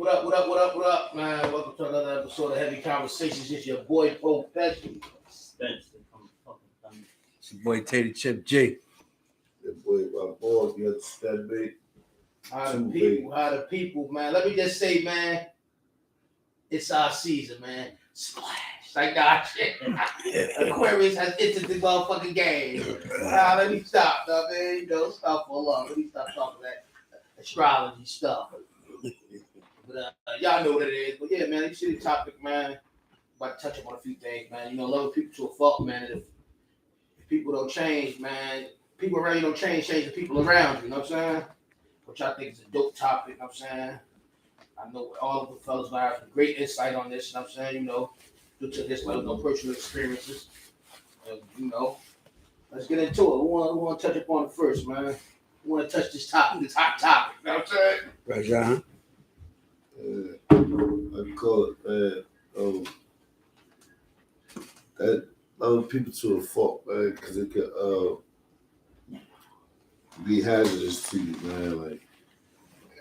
What up, man? Welcome to another episode of Heavy Conversations. It's your boy, Professional. Spence. It's your boy, Tater Chip G. Your boy, my boy, you understand me? How the people, man. Let me just say, man, it's our season, man. Splash. Like that shit. Aquarius has entered the motherfucking game. Let me stop, man. Don't stop for long. Let me stop talking that astrology stuff. But y'all know what it is. But yeah, man, this shitty topic, man. About to touch up on a few things, man. You know, loving people to a fault, man. And if people don't change, man, people around you don't change the people around you, you know what I'm saying? Which I think is a dope topic, you know what I'm saying? I know all of the fellas have great insight on this, you know what I'm saying? You know, due to this, like, no personal experiences. You know, let's get into it. We want to touch upon it first, man. We want to touch this hot topic, you know what I'm saying? Right, John? I call it, man, that loving people to a fault, man, because it could be hazardous to you, man. Like,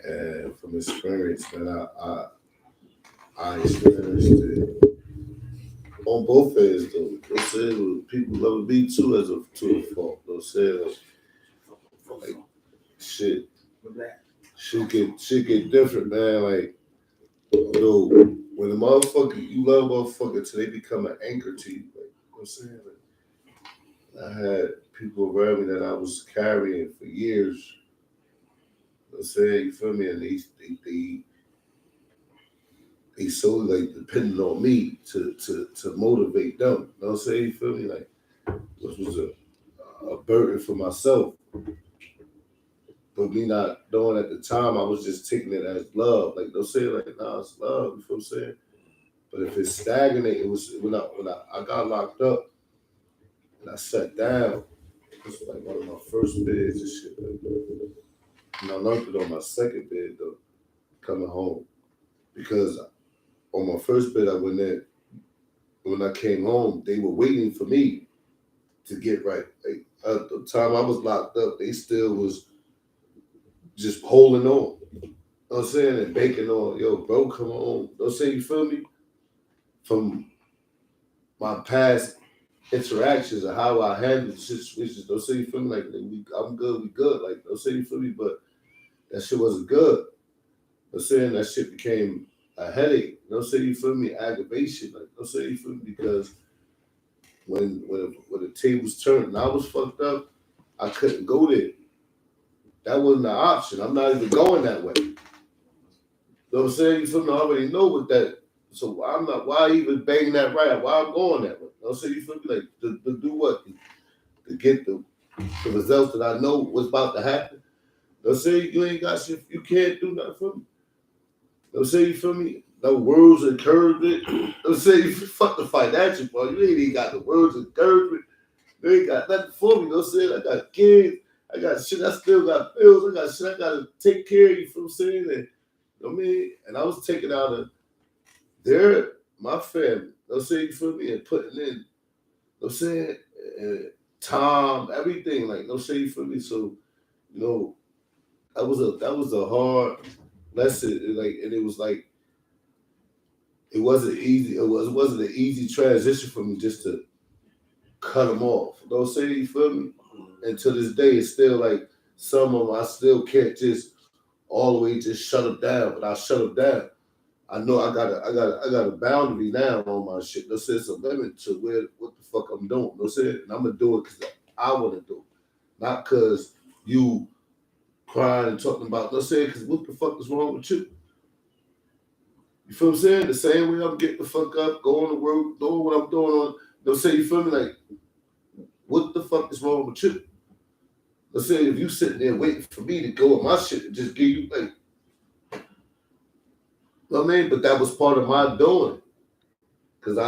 and from experience, man, I experienced it on both ends, though. They said people loving me too to a fault. They said like shit get different, man. Like, you know, when you love a motherfucker till they become an anchor to you. Like, you know what I'm saying? Like, I had people around me that I was carrying for years. You know what I'm saying? You feel me? And they solely like depending on me to motivate them. You know what I'm saying? You feel me? Like, this was a burden for myself. But me not knowing at the time, I was just taking it as love. Like, they'll say, like, nah, it's love. You feel what I'm saying? But if it's stagnant, it was when I got locked up and I sat down. This was like one of my first beds and shit. And I learned it on my second bed, though, coming home. Because on my first bed, I went in. When I came home, they were waiting for me to get right. Like, at the time I was locked up, they still was just holding on. You know what I'm saying? And banking on, yo, bro, come on. Don't say, you feel me? From my past interactions and how I handled situations, don't say, you feel me? Like, I'm good, we good. Like, don't say, you feel me? But that shit wasn't good. I'm saying that shit became a headache. Don't say, you feel me? Aggravation. Like, don't say, you feel me? Because when the tables turned and I was fucked up, I couldn't go there. That wasn't an option. I'm not even going that way. You know what I'm saying? You feel me? I already know what that. So why even bang that right? Why I'm going that way? You know what I'm saying? You feel me? Like, to do what? To get the results that I know what's about to happen. You know what I'm saying? You ain't got shit. You can't do nothing for me. You know what I'm saying? You feel me? No words of encouragement. You know what I'm saying? You fuck the financial part. You ain't even got the words of encouragement. You ain't got nothing for me. You know what I'm saying? I got kids. I got shit, I still got bills, I got shit I gotta take care of, you feel what I'm saying? And, you know what I mean? And I was taking out of my family, you know what I'm saying, you feel me? And putting in, you know what I'm saying, time, everything, like, you know what I'm saying, you feel me? So, you know, that was a hard lesson, and it was like, it wasn't an easy transition for me just to cut them off, you know what I'm saying, you feel me? And to this day, it's still like some of them, I still can't just all the way just shut them down, but I shut them down. I know I got a boundary now on my shit. There's a limit to what the fuck I'm doing. You know what I'm saying? And I'm gonna do it because I want to do it, not because you crying and talking about. You know what I'm saying? Because what the fuck is wrong with you? You feel what I'm saying? The same way I'm getting the fuck up, going to work, doing what I'm doing on. You know what I'm saying? You feel me? Like, what the fuck is wrong with you? Let's say if you sitting there waiting for me to go with my shit and just give you, like, you know what I mean? But that was part of my doing. Because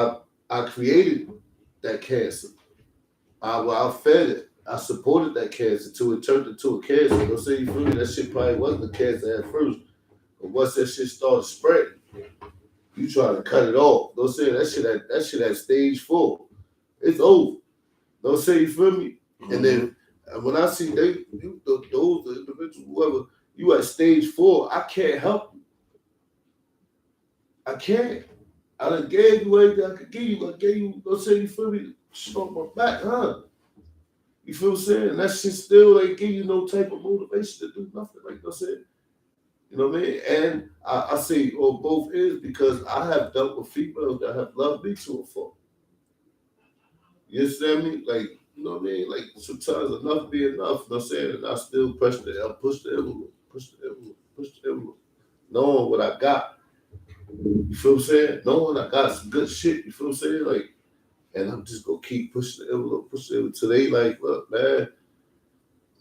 I created that cancer. I fed it. I supported that cancer till it turned into a cancer. You know what I'm saying? You feel me? That shit probably wasn't a cancer at first. But once that shit started spreading, you try to cut it off. You know what I'm saying? That shit at stage 4. It's over. You know what I'm saying? You feel me? Mm-hmm. And then when I see those individuals, whoever, you at stage 4, I can't help you. I can't. I done gave you everything I could give you. I gave you, don't say you feel me, shit on my back, huh? You feel what I'm saying? And that shit still ain't give you no type of motivation to do nothing. Like I said, you know what I mean? And I say on both ends because I have dealt with females that have loved me to a fault. You understand me? Like, you know what I mean? Like sometimes enough be enough, you know what I'm saying? And I still push the envelope, push the envelope, push the envelope. Knowing what I got. You feel what I'm saying? Knowing I got some good shit, you feel what I'm saying? Like, and I'm just gonna keep pushing the envelope, pushing the envelope till they like, look, man,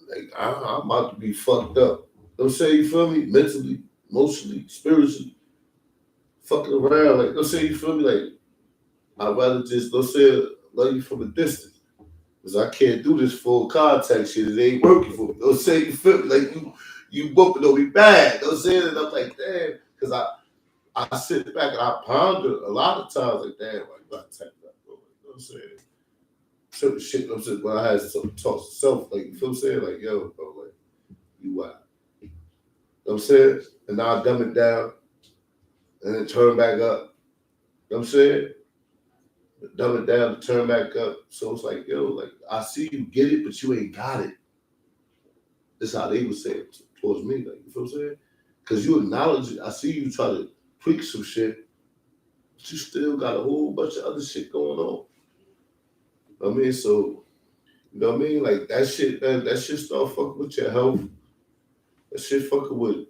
like I'm about to be fucked up. You know what I'm saying? You feel me? Mentally, emotionally, spiritually, fucking around. Like, let's say you feel me? Like, I'd rather just, let's say, love you from a distance. Because I can't do this full contact shit. It ain't working for me. Don't say you feel me like you whooping on me bad. Don't say it. And I'm like, damn. Because I sit back and I ponder a lot of times like, damn, like, I take that, bro. You know what I'm saying? Certain shit, you know what I'm saying? When I had some talk to self, like, you feel what I'm saying? Like, yo, bro, like, you wild. You know what I'm saying? And now I dumb it down and then turn back up. You know what I'm saying? Dumb it down to turn back up. So it's like, yo, like, I see you get it, but you ain't got it. That's how they would say it towards me. Like, you feel what I'm saying? Because you acknowledge it. I see you try to tweak some shit, but you still got a whole bunch of other shit going on. I mean, so, you know what I mean? Like, that shit, that shit start fucking with your health. That shit fucking with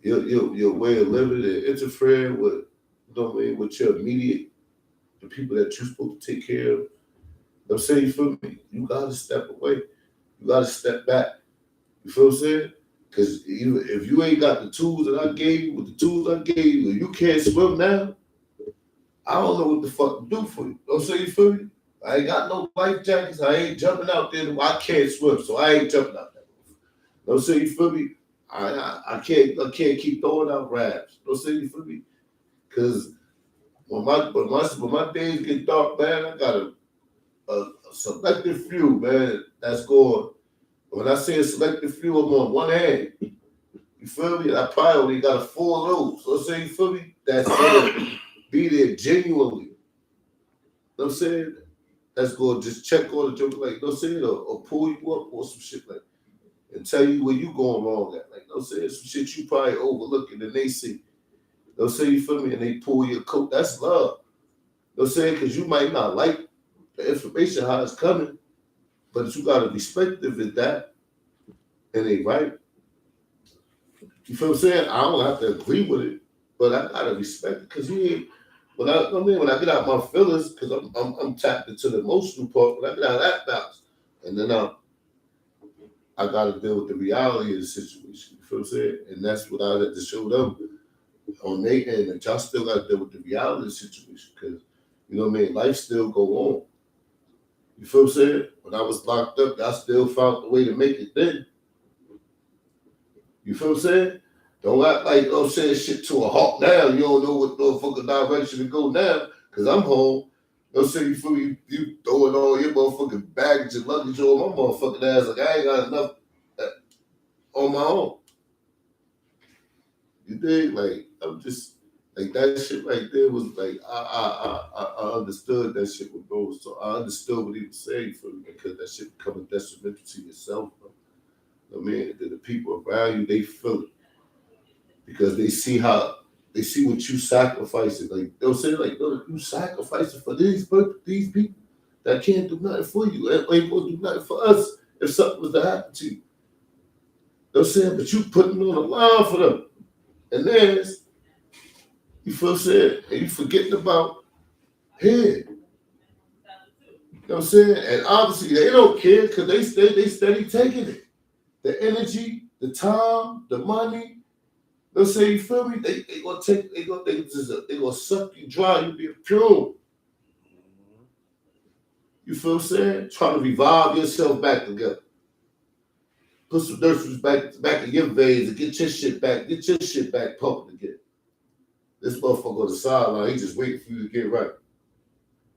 your way of living and interfering with, you know what I mean, with your immediate, the people that you're supposed to take care of. I'm saying, you feel me? You gotta step away. You gotta step back. You feel what I'm saying? Because if you ain't got the tools that I gave you, with the tools I gave you, you can't swim now, I don't know what the fuck to do for you. Don't say, you feel me? I ain't got no life jackets. I ain't jumping out there. I can't swim, so I ain't jumping out there. Don't say, you feel me? I can't keep throwing out raps. Don't say, you feel me? Because when my days get dark, man, I got a selective few, man, that's going. When I say a selective few, I'm on one hand. You feel me? I probably only got a 4 of those. So say, you feel me? That's gonna be there genuinely. You know what I'm saying? That's gonna just check on the joke, like, you know what I'm saying? Or pull you up or some shit like that. And tell you where you going wrong at. Like, you know what I'm saying? Some shit you probably overlooking and they see. They'll say, you feel me? And they pull your coat. That's love. They'll say, because you might not like the information, how it's coming, but you got to respect if it's that and they right. You feel what I'm saying? I don't have to agree with it, but I gotta respect it because he ain't. When I get out my feelings, because I'm tapped into the emotional part. When I get out of that bounce, and then I gotta deal with the reality of the situation. You feel what I'm saying? And that's what I had to show them on their end. That y'all still gotta deal with the reality of the situation because you know what I mean. Life still go on. You feel what I'm saying? When I was locked up, I still found the way to make it then. You feel what I'm saying? Don't act like I'm saying shit to a halt now. You don't know what motherfucking direction to go now because I'm home. Don't say you feel you throwing all your motherfucking baggage and luggage on my motherfucking ass. Like I ain't got enough on my own. You dig? Like I'm just like that shit right there was like I understood that shit would go. So I understood what he was saying for me because that shit becoming detrimental to yourself, bro. I mean, the people around you, they feel it because they see what you sacrificing. Like they'll say, like, no, you sacrificing for these people that can't do nothing for you, and ain't gonna do nothing for us if something was to happen to you. They'll say, but you putting on a line for them, and then you feel sad, and you forgetting about here. You know what I'm saying? And obviously they don't care because they steady taking it. The energy, the time, the money. They'll say, you feel me? They gonna take, they gonna suck you dry. You be a pure. You feel what I'm saying? Trying to revive yourself back together. Put some nurses back in your veins and get your shit back pumping again. This motherfucker on the sideline, he just waiting for you to get right.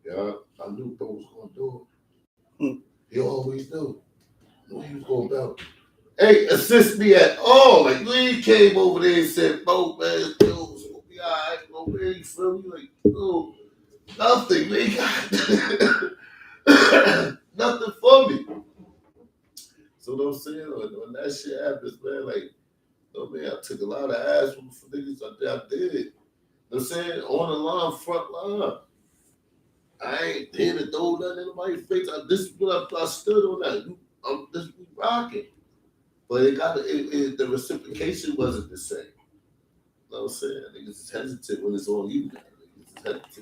Yeah, I knew bro was gonna do it. He always knew. Knew he was gonna bounce. Hey, assist me at all. Like, Lee came over there and said, bro, man, yo, it's gonna be all right, bro, man. feel me? Like, no, nothing. They got nothing for me. So what I'm saying, when that shit happens, man, like, man, I took a lot of ass from niggas I did. You know what I'm saying? On the line, front line. I ain't here to throw nothing in nobody's face. This is what I stood on that. This we rocking. But the reciprocation wasn't the same. You know what I'm saying? Niggas is hesitant when it's on you.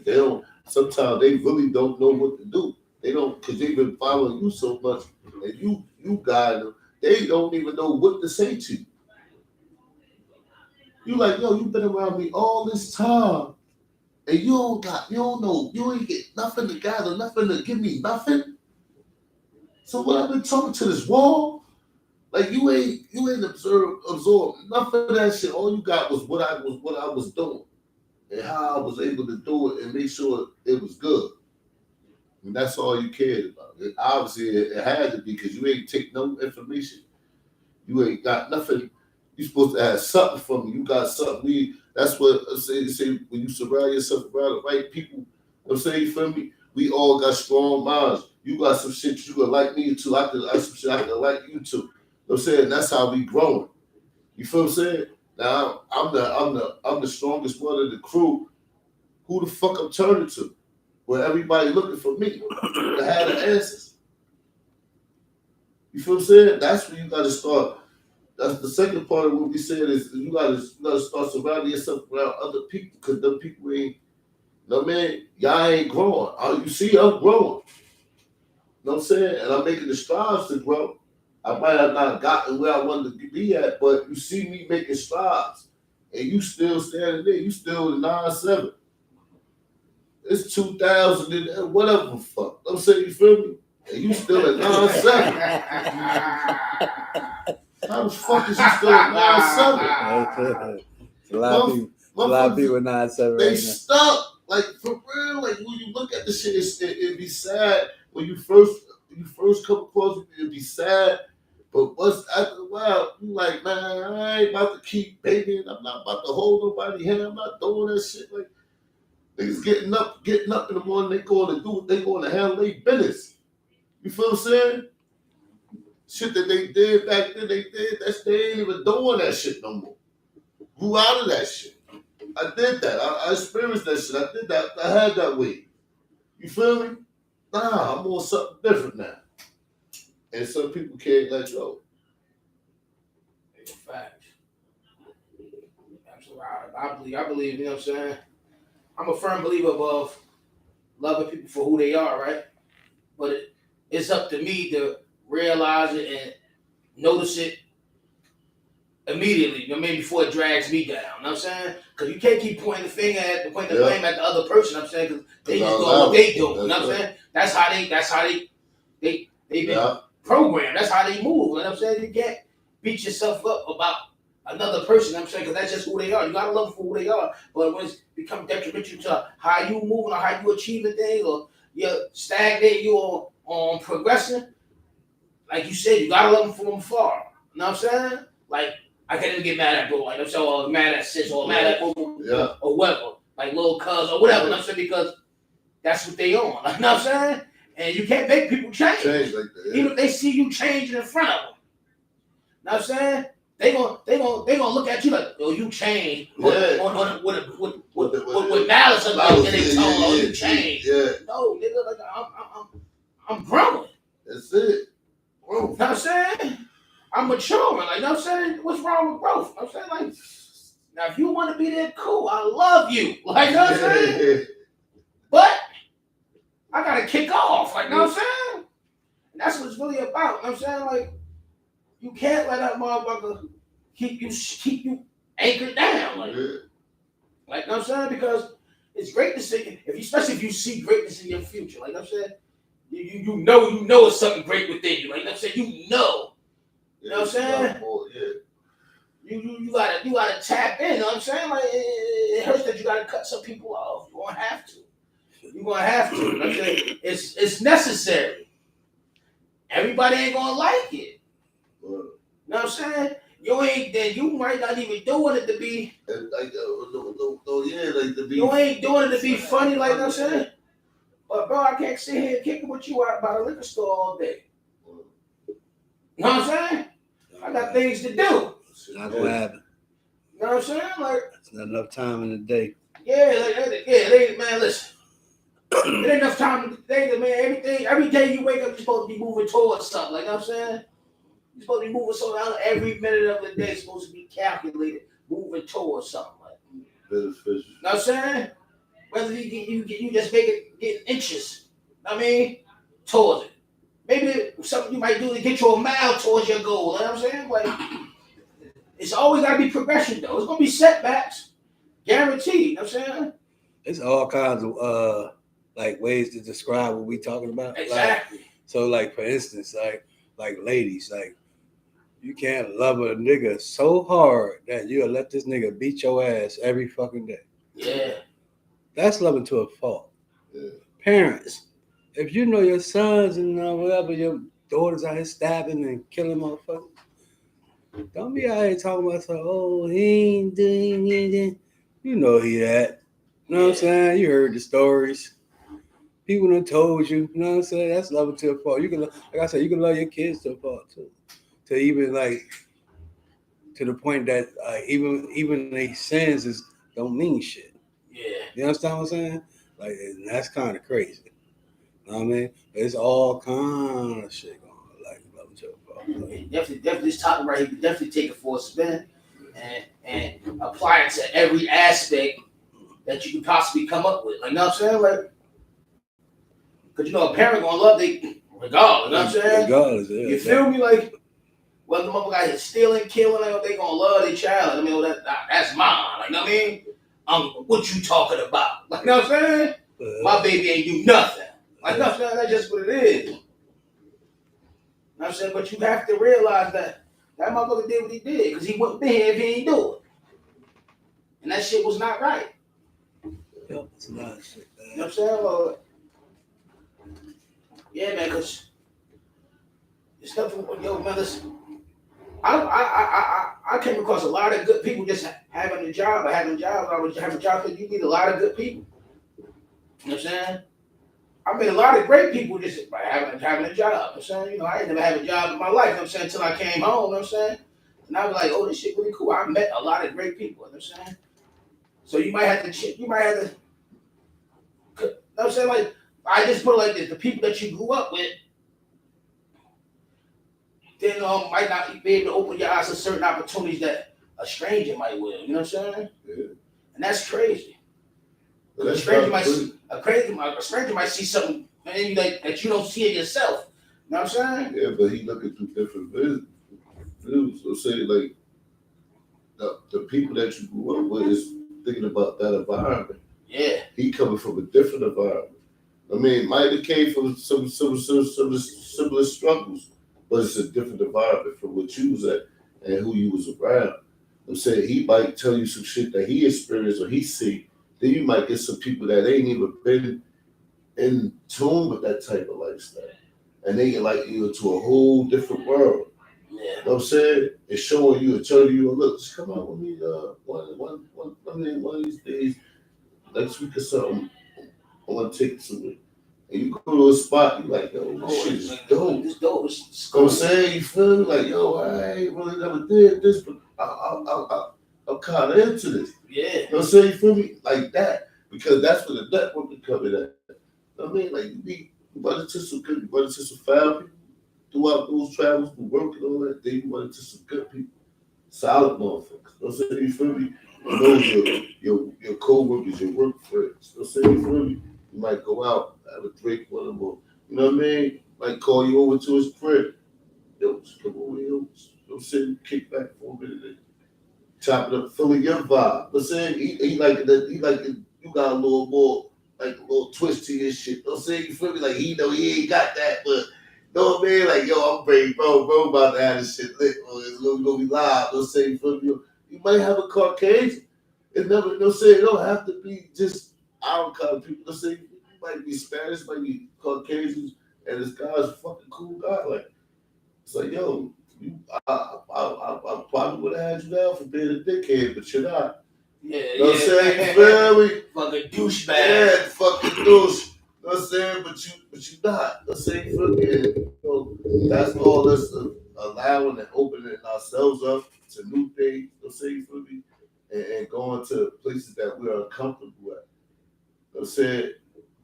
They don't. Sometimes they really don't know what to do. They don't, because they've been following you so much, and you guide them. They don't even know what to say to you. You like, yo, you've been around me all this time, and you don't know, you ain't get nothing to gather, nothing to give me nothing. So what I've been talking to this wall, like you ain't absorb nothing of that shit. All you got was what I was doing and how I was able to do it and make sure it was good. And that's all you cared about. Obviously, it had to be because you ain't take no information. You ain't got nothing. You supposed to have something from me. You got something. That's what I say when you surround yourself around the right people. I'm saying, you feel me? We all got strong minds. You got some shit you could like me too. I could some shit I could like you too. I'm saying that's how we growing. You feel what I'm saying? Now I'm the strongest one of the crew. Who the fuck I'm turning to? Where everybody looking for me to have the answers. You feel what I'm saying? That's where you gotta start. That's the second part of what we said is you gotta start surrounding yourself around other people because them people ain't. No man, y'all ain't growing. You see, I'm growing. You know what I'm saying? And I'm making the strides to grow. I might have not gotten where I wanted to be at, but you see me making strides. And you still standing there. You still in 9-7. It's 2000 and whatever the fuck. I'm saying, you feel me? And you still at 9-7. How the fuck is you still at 9-7? A lot of people 9-7 They right stuck. Like, for real. Like, when you look at the shit, it'd be sad. When you first come across it, it'd be sad. But once after a while, you like, man, I ain't about to keep babying. I'm not about to hold nobody hand. I'm not doing that shit. Like, niggas getting up in the morning, they going to do what they going to handle their business. You feel what I'm saying? Shit that they did back then, they ain't even doing that shit no more. Grew out of that shit. I did that. I experienced that shit. I did that. I had that way. You feel me? Nah, I'm on something different now. And some people can't let go. It's a fact. Absolutely. I believe, you know what I'm saying? I'm a firm believer of loving people for who they are, right? But it's up to me to realize it and notice it immediately, maybe before it drags me down. You know what I'm saying? Because you can't keep pointing the blame at the other person. I'm saying because they just doing what they do. You know what I'm saying? That's how they've been programmed. That's how they move. You know what I'm saying? You can't beat yourself up about another person. You know what I'm saying? Because that's just who they are. You gotta love them for who they are. But when it's become detrimental to how you moving or how you achieving things or you're stagnating, you on progressing, like you said, you gotta love them from afar. You know what I'm saying? Like, I can't even get mad at bro, like I'm saying, or mad at sis, or mad at or whatever, like little cuz or whatever. You know what I'm saying? Because that's what they on. Like, you know what I'm saying? And you can't make people change. Like that, even if they see you changing in front of them. You know what I'm saying? They gonna look at you like, oh, you changed. With malice in their tone, oh, you changed. Yeah. No, nigga, like I'm growing. That's it. You know what I'm saying? I'm maturing. Like, you know what I'm saying? What's wrong with growth? You know what I'm saying? Like, now if you want to be there, cool. I love you. Like, you know what I'm saying? But I gotta kick off. Like, you know what I'm saying? And that's what it's really about. You know what I'm saying? Like, you can't let that motherfucker keep you anchored down. Like, you know what I'm saying? Because it's great to see, especially if you see greatness in your future. Like, you know what I'm saying? You know it's something great within you. Like, you know what I'm saying? You know. You know what I'm saying? You gotta tap in. You know what I'm saying? Like, it hurts that you gotta cut some people off. You're gonna have to. You know what I'm saying? It's necessary. Everybody ain't gonna like it. You know what I'm saying? You might not even doing it to be. Like, like to be. You ain't doing it to be funny, like I'm saying. But bro, I can't sit here and kick it with you out by the liquor store all day. You know what I'm saying? I got things to do. Not gonna happen. You know what I'm saying? Like, it's not enough time in the day. Man, listen. There ain't enough time in the day, man. Every day you wake up, you're supposed to be moving towards something. Like, you know what I'm saying? You're supposed to be moving so down every minute of the day is supposed to be calculated, moving towards something. Like, beneficial. You know what I'm saying? Whether you just make it get inches. I mean, towards it. Maybe something you might do to get you a mile towards your goal. You know what I'm saying? Like, it's always got to be progression, though. It's going to be setbacks. Guaranteed. You know what I'm saying? It's all kinds of like ways to describe what we talking about. Exactly. Like, so, like, for instance, like ladies, like, you can't love a nigga so hard that you'll let this nigga beat your ass every fucking day. Yeah. That's loving to a fault. Yeah. Parents, if you know your sons and whatever, your daughters out here stabbing and killing motherfuckers, don't be out here talking about he ain't doing anything. You know he that. You know what I'm saying? You heard the stories. People done told you. You know what I'm saying? That's loving to a fault. You can, like I said, you can love your kids to a fault too. To even like to the point that even their sins don't mean shit. Yeah. You understand what I'm saying? Like, and that's kind of crazy. You know what I mean? But it's all kind of shit going on. Like, loving to a fault. Like, definitely this topic right here, you definitely take it for a spin and apply it to every aspect that you could possibly come up with. Like, you know what I'm saying? Like, because a parent gonna love they regardless. You know what I'm saying? Regardless, yeah. You feel me? Like, whether the motherfucker out here stealing, killing, like, they gonna love their child. I mean, that's mine. Like, you know what I mean? What you talking about? Like, you know what I'm saying? My baby ain't do nothing. Like, you know what I'm saying? That's just what it is. You know what I'm saying? But you have to realize that motherfucker did what he did because he wouldn't be here if he ain't do it. And that shit was not right. Yep, it's a lot of shit, man. You know what I'm saying? Well, yeah, man, because it's nothing. Yo, man, listen. I came across a lot of good people just having a job or having jobs. I was having a job because you need a lot of good people. You know what I'm saying? I met a lot of great people just by having a job. You know what I'm saying? I ain't never had a job in my life, you know what I'm saying, until I came home, you know what I'm saying? And I was like, oh, this shit really cool. I met a lot of great people, you know what I'm saying? So you might have to, you know what I'm saying? Like, I just put it like this, the people that you grew up with, then might not be able to open your eyes to certain opportunities that a stranger might will, you know what I'm saying? Yeah. And that's crazy. Well, A stranger might see something in you that you don't see it yourself. You know what I'm saying? Yeah, but he looking through different views. So say like the people that you grew up with is thinking about that environment. Yeah. He coming from a different environment. I mean, might have came from some similar struggles, but it's a different environment from what you was at and who you was around. I'm saying he might tell you some shit that he experienced or he see. Then you might get some people that ain't even been in tune with that type of lifestyle. And they get like you into a whole different world. Yeah. You know what I'm saying? It's showing you and telling you, look, just come out with me one of these days, next week or something. I want to take you somewhere. And you go to a spot, you like, yo, this shit is dope. This dope. You know what I'm saying? You feel me? Like, yo, I ain't really never did this, but I'm kind of into this. Yeah. You know what I'm saying? You feel me? Like that. Because that's where the network is coming at. You know what I mean? Like, you run into some good, you run into some foul people throughout those travels, through work and all that. Then you run into some good people. Solid motherfuckers. You know what I'm saying? You feel me? You know your co-workers, your work friends. You know what I'm saying? You feel me? You might go out, have a drink with them, or, you know what I mean? Might call you over to his crib. Yo, just come over here. You know what I'm saying? Kick back for a minute. Chop it up, feeling your vibe. I'm saying he like you got a little more, like a little twist to your shit. You know what I'm saying? You feel me? Like he know he ain't got that, but you know what I mean? Like, yo, I'm ready, bro about to have this shit lit, or it's gonna be live. You know what I'm saying? You feel me? You might have a Caucasian. It never, you know what I'm saying? It don't have to be just our kind of people. You know what I'm saying? You might be Spanish, might be Caucasians, and this guy's a fucking cool guy. Like, it's like, yo, I probably would have had you down for being a dickhead, but you're not. Yeah, You know what I'm saying? You feel me? Fucking douchebag. Yeah, fucking douche. You know what I'm saying? But you not. You know what I'm saying? You feel me? And, that's all us allowing and opening ourselves up to new things. You know what I'm saying? You feel me? And going to places that we are uncomfortable at. You know what I'm saying?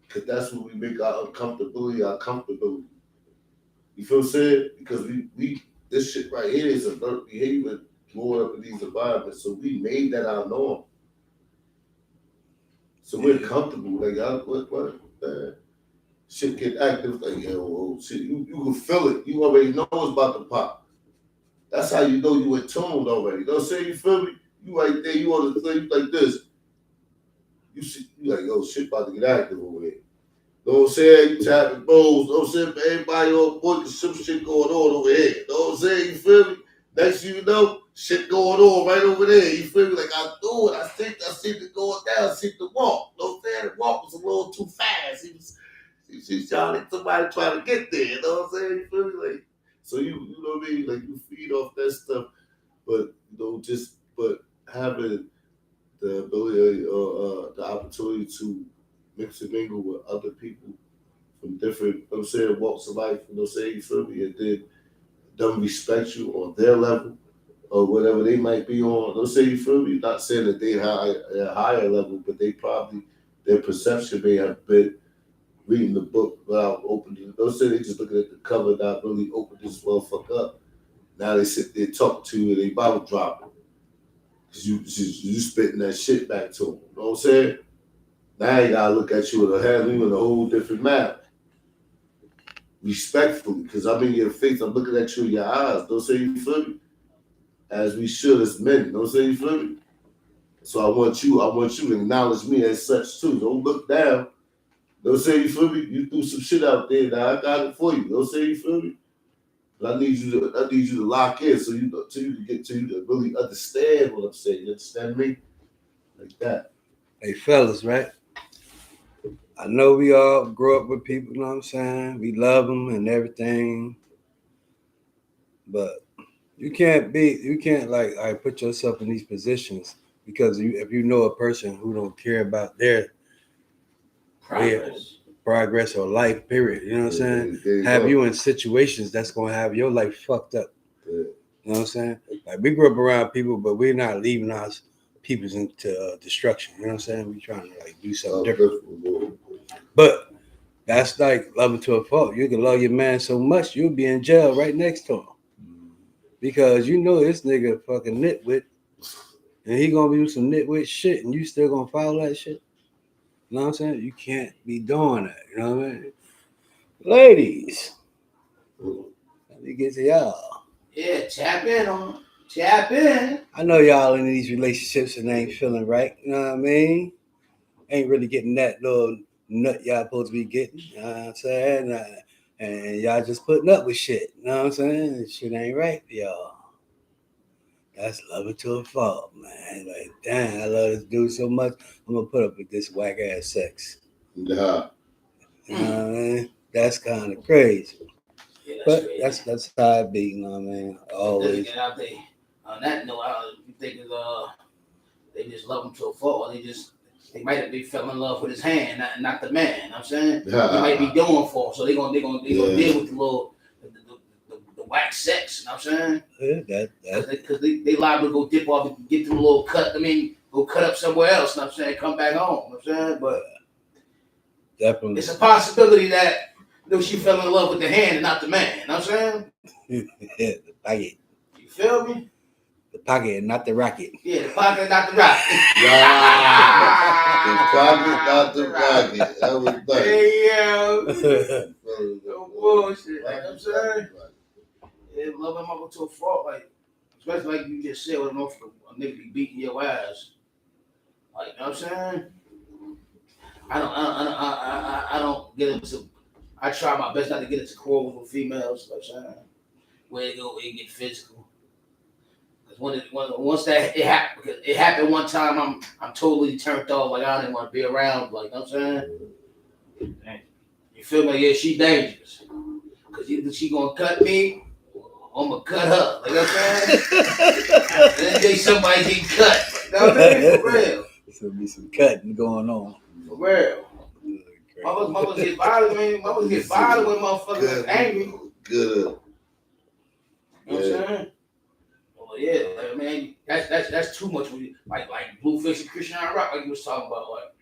Because that's what we make our uncomfortability our comfortability. You feel what I'm saying? Because we this shit right here is alert behavior growing up in these environments. So we made that our norm. So we're comfortable. Like, what? Shit get active. Like, yo, shit, you can feel it. You already know it's about to pop. That's how you know you in tuned already. You know what I'm saying? You feel me? You right there. You on the thing. You like this. You see, you like, yo, shit about to get active over there. You know what I'm saying? You tapping bowls. You know what I'm saying? Everybody on board, there's some shit going on over here. You know what I'm saying? You feel me? Next thing you know, shit going on right over there. You feel me? Like, I do it. I seen it going down. I seen the walk. You know what I'm saying? The walk was a little too fast. She's somebody trying to get there. You know what I'm saying? You feel me? Like, so you know what I mean? Like, you feed off that stuff, but but having the ability or the opportunity to mix and mingle with other people from different, you know what I'm saying, walks of life, you know what I'm saying, you feel me? And then them respect you on their level or whatever they might be on. You know what I'm saying, you feel me? Not saying that they high at a higher level, but they probably their perception may have been reading the book without opening it. Don't say they just looking at the cover, not really open this motherfucker up. Now they sit there talk to you and they bottle dropping. Cause you spitting that shit back to them. You know what I'm saying? Now you gotta look at you with a hand in a whole different manner. Respectfully, because I'm in your face, I'm looking at you in your eyes. Don't say you feel me? As we should as men. Don't say you feel me? So I want you to acknowledge me as such too. Don't look down. Don't say you feel me. You threw some shit out there. Now I got it for you. Don't say you feel me. But I need you to lock in so you to really understand what I'm saying. You understand me? Like that. Hey, fellas, right? I know we all grew up with people, you know what I'm saying? We love them and everything. But you can't like put yourself in these positions because if you know a person who don't care about their progress or life, period. You know what I'm saying? Have you in situations that's gonna have your life fucked up. Yeah. You know what I'm saying? Like we grew up around people, but we're not leaving our peoples into destruction. You know what I'm saying? We trying to like do something different. But that's like loving to a fault. You can love your man so much, you'll be in jail right next to him. Because you know this nigga fucking nitwit. And he gonna do some nitwit shit and you still gonna follow that shit. You know what I'm saying? You can't be doing that. You know what I mean? Ladies, let me get to y'all. Yeah, tap in on. Tap in. I know y'all in these relationships and ain't feeling right. You know what I mean? Ain't really getting that little nut y'all supposed to be getting. You know what I'm saying? And y'all just putting up with shit. You know what I'm saying? This shit ain't right for y'all. That's loving to a fault, man. Like, damn, I love this dude so much. I'm gonna put up with this whack ass sex. Yeah. You know what I mean? That's kind of crazy. Yeah, But crazy. that's how it be, you know what I mean? Always. On that note, you think they just love him to a fault, or they might be fell in love with his hand, not the man. You know what I'm saying he might be doing for, so they gonna deal with the whack sex. You know what I'm saying? Yeah, Because they liable to go dip off and get them a little cut. I mean, go cut up somewhere else. You know what I'm saying? Come back home. You know what I'm saying? But definitely, it's a possibility that she fell in love with the hand and not the man. You know what I'm saying? Yeah, the pocket. You feel me? The pocket, not the rocket. Yeah, the pocket, not the rocket. The pocket, not the rocket. That was nice. Hey, yo. No bullshit. Like I'm saying? Yeah, love him up to a fault. Like, especially like you just said, with a nigga be beating your ass. Like, you know what I'm saying? I don't get into. I try my best not to get into quarrels with females. You know what I'm saying? Where it get physical. Because once that it happened one time, I'm totally turned off. Like I don't even want to be around. Like, you know what I'm saying? You feel me? Yeah, she dangerous. Because either she gonna cut me, I'm gonna cut her. Like I'm saying? Then day somebody get cut. You know what I mean? For real. So be some cutting going on. For real. Mothers get violent, man. Mothers get violent when motherfuckers are angry. Good. You know what I'm saying? Well, yeah, like, man, that's too much. Like Blueface and Christian Rock, like you was talking about, like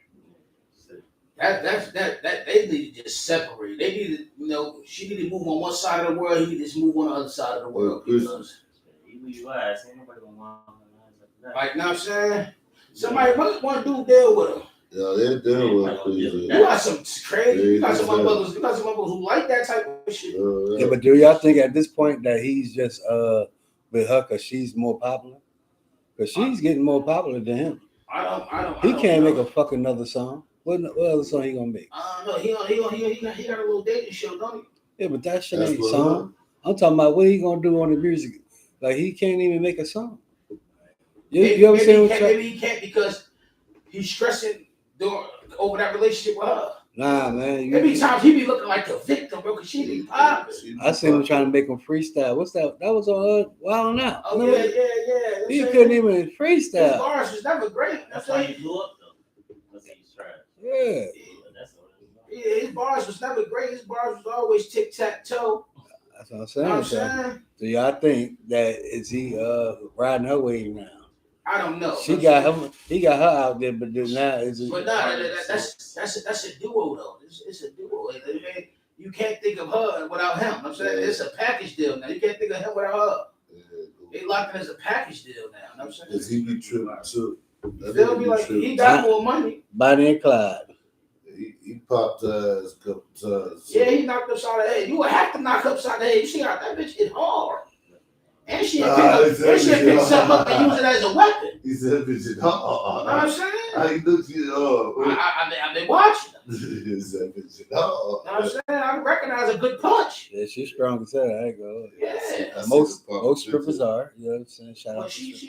that they need to just separate. They need to, you know, she need to move on one side of the world. He need to just move on the other side of the world. Because, like, you know what I'm saying? Somebody want to do deal with him. Yeah, they're dealing with crazy. You got some crazy. You got some motherfuckers. You got some motherfuckers who like that type of shit. Yeah, but do y'all think at this point that he's just with her because she's more popular? Because she's getting more popular than him. I don't. He can't make a fucking another song. What other song he gonna make? I don't know. He got a little dating show, don't he? Yeah, but that shit ain't a song. I'm talking about what he gonna do on the music. Like he can't even make a song. You ever seen him? Maybe he can't because he's stressing over that relationship with her. Nah, man. Maybe times he be looking like a victim, bro, because she be popping. I seen him trying to make him freestyle. What's that? That was on Wild 'N Out. Oh, yeah. He couldn't even freestyle. His bars was never great. That's why he blew up, though. Because he's trash. Yeah. Yeah, his bars was never great. His bars was always tic-tac-toe. That's what I'm saying. You know what I'm saying? So y'all think that is he riding her wave now? I don't know. He got her out there, but now is it? But nah, that's a duo though. It's a duo. Man, you can't think of her without him. I'm saying it's a package deal now. You can't think of him without her. They locked in as a package deal now. You know what I'm saying? Does he be tripping too? Feel me? Like he got more money. Bonnie and Clyde. He popped a couple times. Yeah, he knocked upside the head. You would have to knock upside the head. You see how that bitch hit hard. And she picked something up and use it as a weapon. He said, "Bitch, you know what I'm saying? How you look you I've been watching her. He said, "Bitch, You know what I'm saying? I recognize a good punch. Yeah, she's strong as hell. I ain't go. Yeah. Most strippers are. You know what I'm saying? Shout out. She was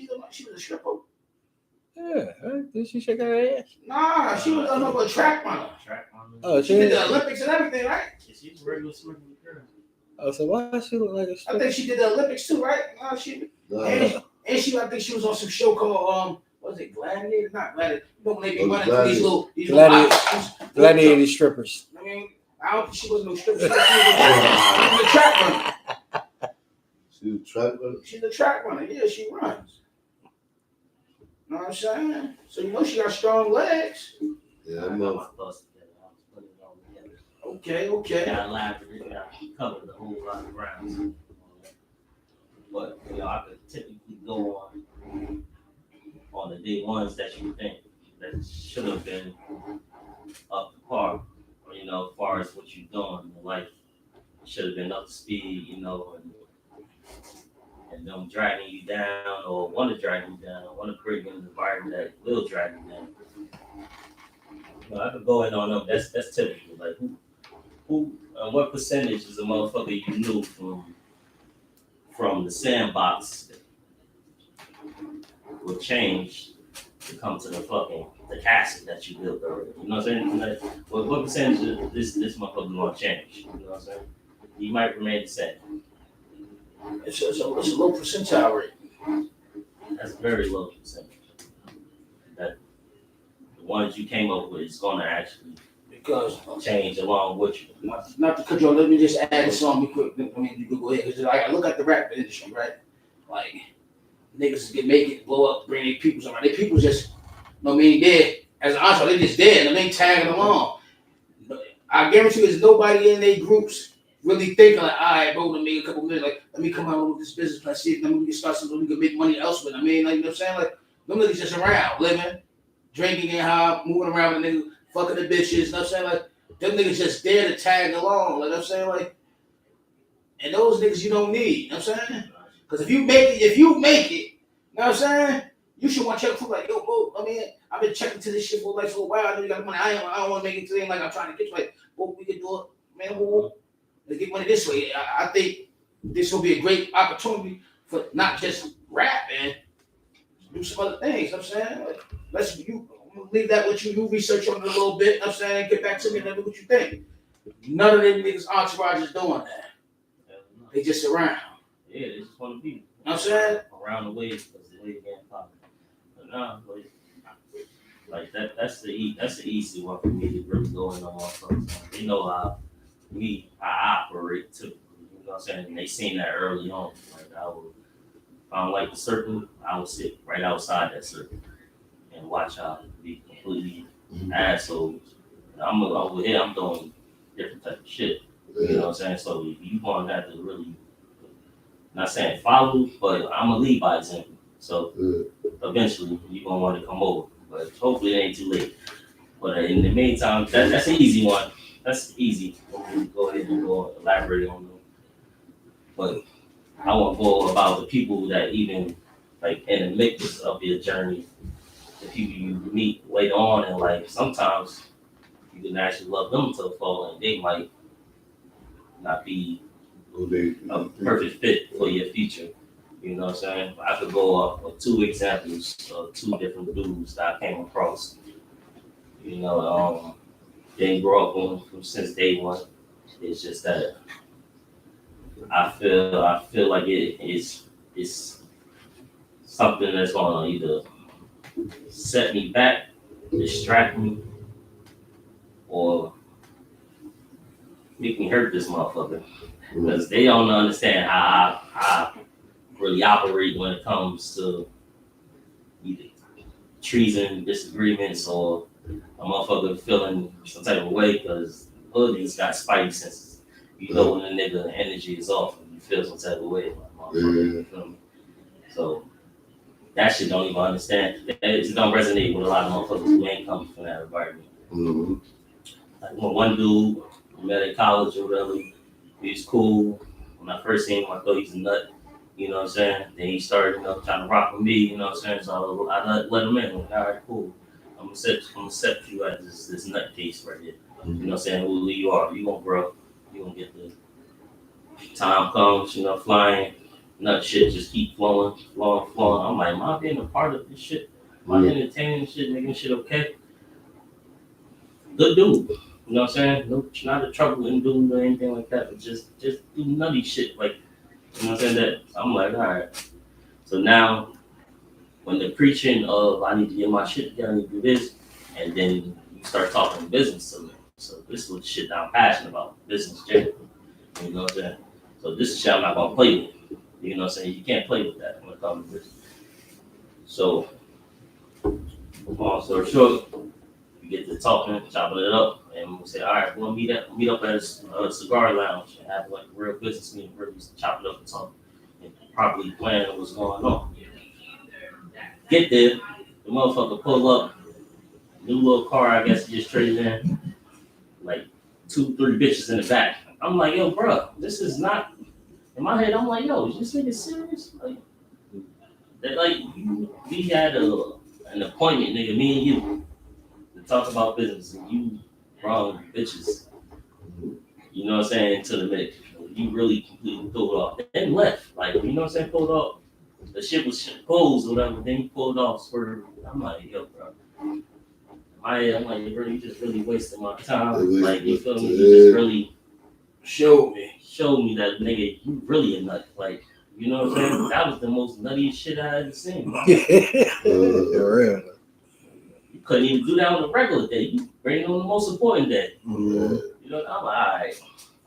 a stripper. Yeah. Did she shake her ass? Nah, she was a track runner. Oh, She did the Olympics and everything, right? She's a regular swimmer girl. Oh, so why does she look like a stripper? I think she did the Olympics too, right? And she I think she was on some show called what was it, Gladiator? Not Gladiator. You know when they be running through these little Gladiator strippers. I mean, I don't think she wasn't no stripper. She was a track runner. She was a track runner? She's a track runner. Yeah, she runs. You know what I'm saying? So you know she got strong legs. Yeah, I got my thoughts together. I was putting it all together. Okay. Got elaborate. Got covered a whole lot of grounds. But I could typically go on the day ones that you think that should have been up to par. Or, as far as what you're doing in life, should have been up to speed. And them dragging you down or want to drag you down, want to create an environment that will drag you down. I could go in on them. That's typical. Like who what percentage is a motherfucker you knew from the sandbox will change to come to the castle that you built already. You know what I'm saying? Like, what percentage of this motherfucker gonna change? You know what I'm saying? He might remain the same. It's a low percentile rate. That's very low percentage. That the ones you came up with is gonna actually change along with you. Not to cut you off, let me just add this on me quick. I mean, you could go ahead. Because I look at the rap industry, right? Like, niggas make it, blow up, bring their peoples around. Their peoples just, dead. As an entourage, they just dead and they tagging along. I guarantee you there's nobody in their groups really thinking like, all right, bro, let me make a couple minutes. Like, let me come out with this business plan, see if we can start something, we can make money elsewhere. I mean, like, you know what I'm saying? Like, them niggas just around, living, drinking and high, moving around with niggas, fucking the bitches, you know what I'm saying? Like, them niggas just there to tag along, like, you know what I'm saying? Like, and those niggas you don't need, you know what I'm saying? Because if you make it, you know what I'm saying? You should want to check food like, yo, bro, I've been checking to this shit for a while. I know you got money. I don't want to make it today like I'm trying to get you. Like, well, we can do it, man. Let's get money this way. I think this will be a great opportunity for not just rap, man. Do some other things, you know what I'm saying? Like, leave that with you. You research on it a little bit, you know what I'm saying? Get back to me and let me what you think. None of them niggas entourage is doing that. They just around. Yeah, they just want to be. You know what I'm saying? Around the way, because the way getting popular. But nah, like that's the easy one for me to really go in on motherfuckers. They know how I operate too. You know what I'm saying? And they seen that early on. Like if I don't like the circle, I would sit right outside that circle and watch how be completely assholes. I'm over here, I'm doing different type of shit. You know what I'm saying? So you gonna have to really, not saying follow, but I'm gonna lead by example. So eventually you're gonna want to come over. But hopefully it ain't too late. But in the meantime, that's an easy one. That's easy. We'll go ahead and go elaborate on them. But I want to go about the people that even like in the mix of your journey, the people you meet later on in life. Sometimes you can actually love them to the full, and they might not be a perfect fit for your future. You know what I'm saying? I could go off of 2 examples of 2 different dudes that I came across. You know, didn't grow up on from since day one. It's just that I feel like it's something that's gonna either set me back, distract me, or make me hurt this motherfucker. Because they don't understand how I really operate when it comes to either treason, disagreements, or a motherfucker feeling some type of way because hoodies got spidey senses. You know when a nigga energy is off and you feel some type of way. You feel me? So that shit don't even understand. It just don't resonate with a lot of motherfuckers who ain't coming from that environment. Like one dude I met in college or whatever, he was cool. When I first seen him, I thought he was a nut. You know what I'm saying? Then he started, trying to rock with me. You know what I'm saying? So I let him in. Like, all right, cool. I'm gonna accept you as this nutcase right here. You know what I'm saying? Who you are? You gonna grow. You gonna get the time comes. Flying nut shit just keep flowing. I'm like, am I being a part of this shit? Am I entertaining shit, making shit okay? Good dude. You know what I'm saying? No, not a troubling dude or anything like that, but just do nutty shit. Like, you know what I'm saying? That I'm like, all right. So now, when the preaching of I need to get my shit together, I need to do this, and then you start talking business to me. So this is what the shit that I'm passionate about, business generally. You know what I'm saying? So this is shit I'm not gonna play with. You know what I'm saying? You can't play with that when it comes to this. So, long story short, we get to talking, chopping it up, and we say, all right, we'll meet up at a cigar lounge and have like a real business meeting where we chop it up and talk and properly plan what's going on. Get there, the motherfucker pull up, new little car, I guess he just traded in, like 2-3 bitches in the back. I'm like, yo, bro, this is not. In my head, I'm like, yo, is this nigga serious? We had an appointment, nigga, me and you, to talk about business, and you brought bitches. You know what I'm saying? To the mix. You really completely pulled off. Then left. Like, you know what I'm saying? Pulled off. The shit was closed or whatever. Then he pulled off, swerved. I'm like, yo, bro. I'm like, bro, you just really wasted my time. Like, you feel me? You just really showed me that nigga, you really a nut. Like, you know what I'm saying? That was the most nuttiest shit I ever seen. Real. You couldn't even do that on a regular day. You bring it on the most important day. You know, I'm like, all right,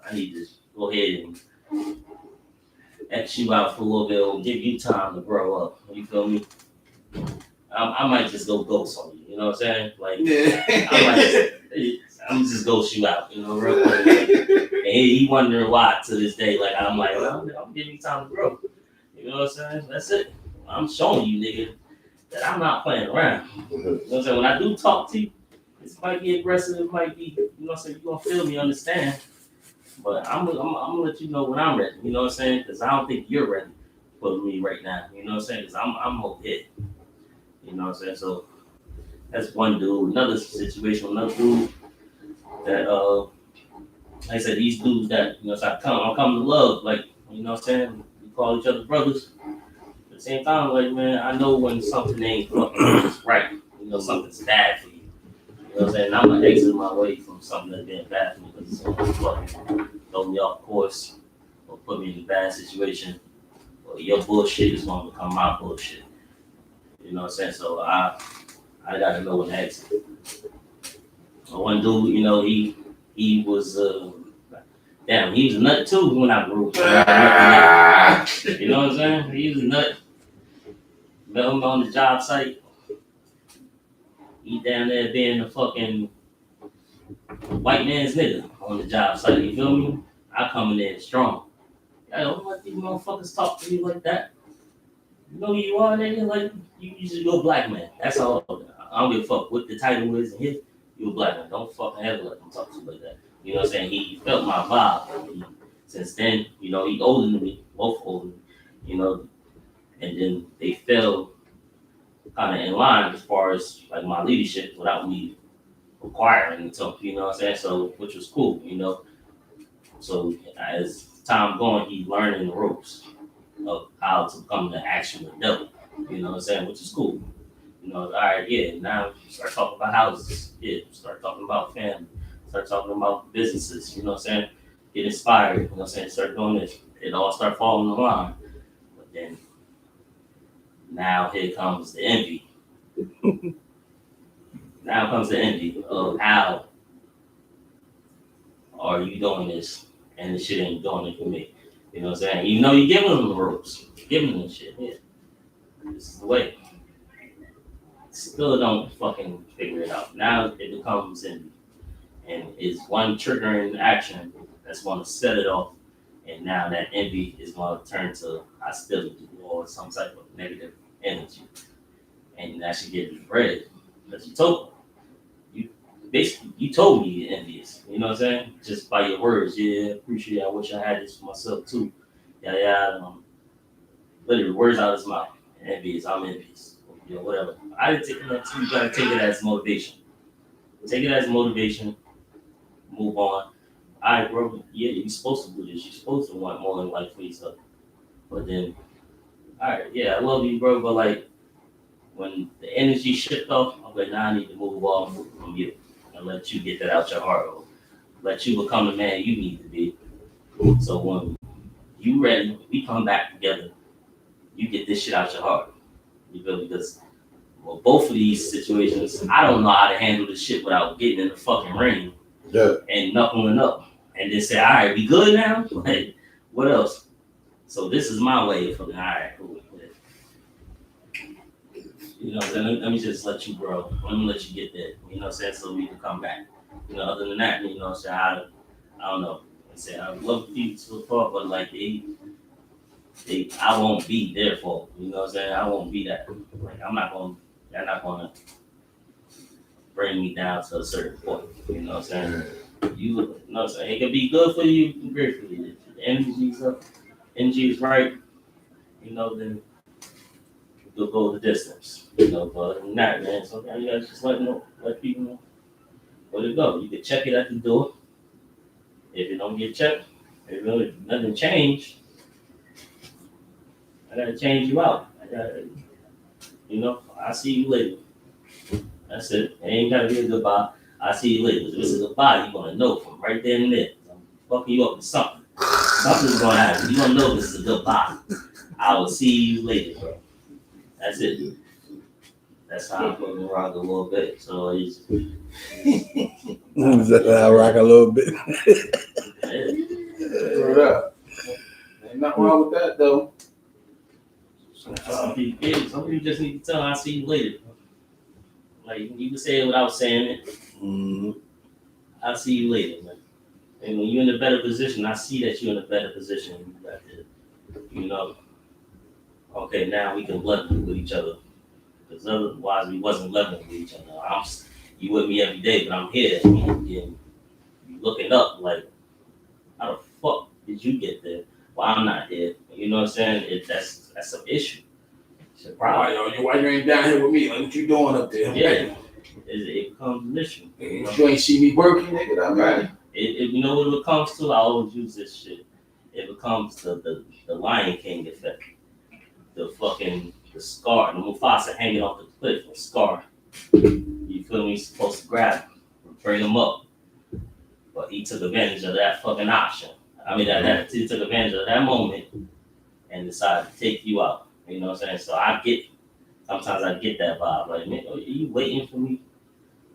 I need to go ahead and X you out for a little bit or give you time to grow up. You feel me? I might just go ghost on you. You know what I'm saying? Like, I'm just ghost you out. You know, real quick. And he wondering why to this day. Like, I'm like, well, I'm giving you time to grow. You know what I'm saying? That's it. I'm showing you, nigga, that I'm not playing around. You know what I'm saying? When I do talk to you, this might be aggressive. It might be, you know what I'm saying? You're going to feel me, understand. But I'm gonna let you know when I'm ready. You know what I'm saying? Because I don't think you're ready for me right now. You know what I'm saying? Because I'm okay. You know what I'm saying? So that's one dude. Another situation, another dude that like I said, these dudes that I'm coming to love. Like, you know what I'm saying? We call each other brothers. At the same time, like, man, I know when something ain't fucking right. You know, something's bad for you. You know what I'm saying? And I'm gonna exit my way from something that's been bad for me because it's gonna fucking throw me off course or put me in a bad situation But your bullshit is gonna become my bullshit. You know what I'm saying? So I gotta know when to exit. One dude, you know, he was damn, he was a nut too when I grew up. You know what I'm saying? He was a nut. Met him on the job site. He down there being a fucking white man's nigga on the job site. You feel me? I coming in strong. I don't let these motherfuckers talk to you like that. You know who you are, nigga? Like, you just go black man. That's all. I don't give a fuck what the title is and his. You a black man. Don't fucking ever let them talk to you like that. You know what I'm saying? He felt my vibe. Since then, you know, he older than me. Both older than me. You know, and then they fell kind of in line as far as like my leadership without me requiring to, you know what I'm saying? So, which was cool, you know. So as time going, he learning the ropes of how to become the actual adult, you know what I'm saying? Which is cool. You know, all right, yeah, now start talking about houses, yeah, start talking about family, start talking about businesses, you know what I'm saying? Get inspired, you know what I'm saying? Start doing this. It all start falling in line. But then now here comes the envy. Now comes the envy of how are you doing this and this shit ain't doing it for me. You know what I'm saying? You know you're giving them the ropes, giving them shit. Yeah. This is the way. Still don't fucking figure it out. Now it becomes envy. And it's one triggering action that's gonna set it off. And now that envy is gonna turn to hostility or some type of negative energy. And that should get rid. Because you told me you're envious. You know what I'm saying? Just by your words. Yeah, appreciate it. I wish I had this for myself too. Yeah. Literally, words out of his mouth. Envious. I'm envious. You know, whatever. I didn't take that too. You gotta take it as motivation. Take it as motivation. Move on. All right, bro. Yeah, you're supposed to do this. You're supposed to want more in life for yourself. But then, all right, yeah, I love you, bro. But like, when the energy shift off, I'm like, now I need to move off from you and let you get that out your heart, or let you become the man you need to be. So when you ready, we come back together. You get this shit out your heart. You feel me? Because well, both of these situations, I don't know how to handle this shit without getting in the fucking ring and knuckling up, and then say, all right, we good now? Like, what else? So this is my way of fucking, all right, cool. You know, let me just let you grow. Let me let you get there. You know what I'm saying? So we can come back. You know, other than that, you know what I'm saying? I don't know. I love people so far, but like I won't be there for them. You know what I'm saying? I won't be that. Like they're not gonna bring me down to a certain point. You know what I'm saying? You know what I'm saying? It can be good for you, great for you. The energy's up, energy is right, you know, then you'll go the distance. You know, but other than that, man, sometimes you gotta just let people know where to go. You can check it at the door. If it don't get checked, if really nothing changed, I gotta change you out. You know, I see you later. That's it. It ain't gotta be a goodbye. I see you later. If it's a goodbye, you're gonna know from right there and there. I'm fucking you up with something. Something's gonna happen. You're gonna know this is a goodbye. I will see you later, bro. That's it. That's how I fucking rock a little bit. So it's I rock a little bit. Word up. Ain't nothing wrong with that though. some people just need to tell them, I'll see you later. Like, you can say it without saying it. Mm-hmm. I'll see you later, man. And when you're in a better position, I see that you're in a better position. You know, okay, now we can level with each other. Because otherwise, we wasn't leveling with each other. You with me every day, but I'm here. And you looking up like, how the fuck did you get there? Well, I'm not here. You know what I'm saying? That's an issue. It's a problem. Why you ain't down here with me? Like, what you doing up there? Yeah, it becomes an issue. You ain't see me working, nigga. I'm right. You know what it comes to? I always use this shit. It becomes the Lion King effect. The Scar, the Mufasa hanging off the cliff, the Scar. You feel me? He's supposed to grab him, bring him up. But he took advantage of that fucking option. I mean, he took advantage of that moment and decide to take you out. You know what I'm saying? So sometimes I get that vibe. Like, man, are you waiting for me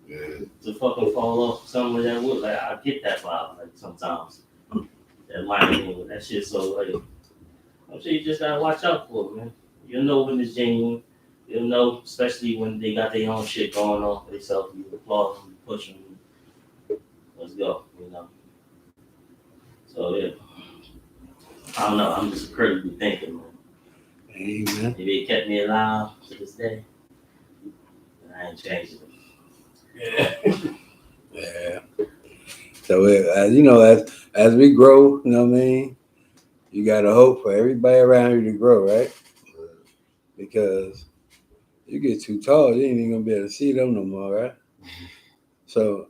to fucking fall off somewhere that would? Like, I get that vibe. Like sometimes that might with that shit. So like, I'm sure you just gotta watch out for it, man. You'll know when it's genuine. You'll know, especially when they got their own shit going on for themselves. You applaud them, you push them. Let's go, you know. So yeah, I don't know. I'm just critically thinking, man. Amen. Maybe it kept me alive to this day. I ain't changing it. Yeah. So as we grow, you know what I mean. You gotta hope for everybody around you to grow, right? Because you get too tall, you ain't even gonna be able to see them no more, right? So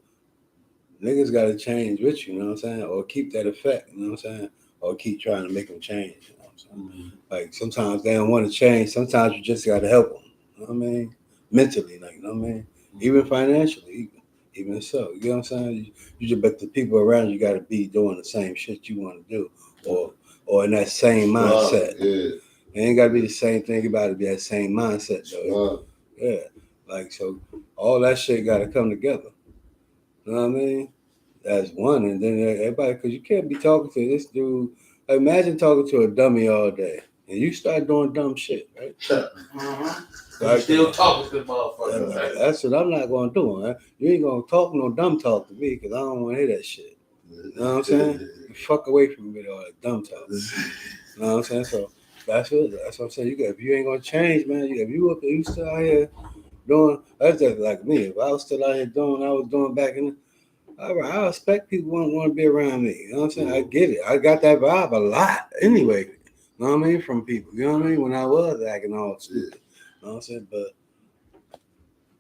niggas gotta change with you know what I'm saying? Or keep that effect, you know what I'm saying? Or keep trying to make them change, you know what I'm saying? Like sometimes they don't want to change, sometimes you just gotta help them, you know what I mean? Mentally, like, you know what I mean? Even financially, even so, you know what I'm saying? You just, but the people around you gotta be doing the same shit you want to do, or in that same mindset. Yeah. It ain't gotta be the same thing, about to be that same mindset though. Wow. Yeah. Like so all that shit gotta come together. You know what I mean? As one, and then everybody, because you can't be talking to this dude. Like, imagine talking to a dummy all day, and you start doing dumb shit, right? You still talking to the motherfucker. Right? That's what I'm not gonna do, man. You ain't gonna talk no dumb talk to me, because I don't want to hear that shit. You know what I'm saying? You fuck away from me with all that dumb talk. You know what I'm saying? So that's what I'm saying. If you ain't gonna change, man. If you still out here doing, that's just like me. If I was still out here doing what I was doing back in, I expect people want to be around me. You know what I'm saying? I get it. I got that vibe a lot anyway. You know what I mean? From people. You know what I mean? When I was acting all stupid. You know what I'm saying? But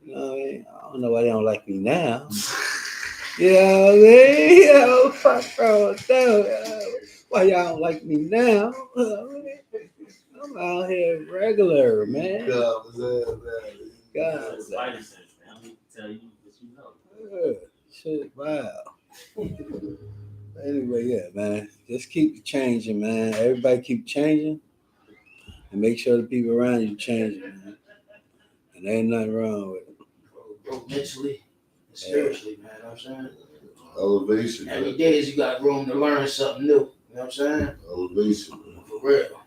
you know what I mean? I don't know why they don't like me now. You know what I mean? Yo, fuck bro. Why y'all don't like me now? I'm out here regular, man. God. Spider sense, man. I'm gonna tell you what you know. Yeah, shit, wow. Anyway, yeah, man. Just keep changing, man. Everybody keep changing. And make sure the people around you changing, man. And there ain't nothing wrong with it. Bro, mentally and spiritually, man. You know what I'm saying? Elevation. Every day you got room to learn something new. You know what I'm saying? Elevation. For real.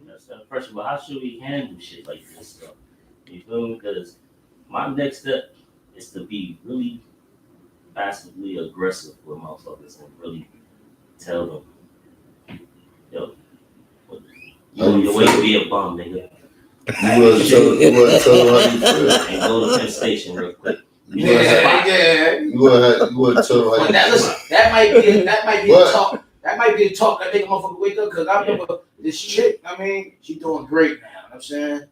That's the first. But how should we handle shit like this stuff? You feel me? Because my next step is to be really passively aggressive with motherfuckers and really tell them, yo, you on your way to be a bum, nigga. You want to tell them how you feel. And go to Penn Station real quick. You want to tell them how you feel. That might be a talk. That might be a talk that make a motherfucker wake up. Because I remember this chick. I mean, she doing great now. You know what I'm saying?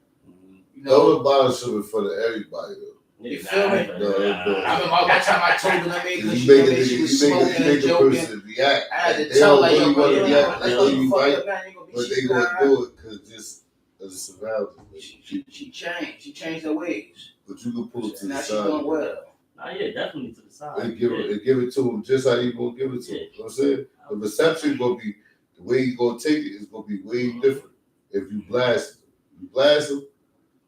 You know, don't bother something for everybody though. You feel me? No, I remember one time I told her, I mean, because she was you smoking and make a joking. person react. I had to They tell don't her, really want to react let's like go you fuck right, up, man. but they gonna do it because just as a survival. She changed. She changed her ways. But you can pull it to the Now side. she's doing well. Yeah, definitely to the side. And give it to him just how you gonna give it to him. You know what I'm saying? The reception gonna be the way you gonna take it is gonna be way different. If you blast him,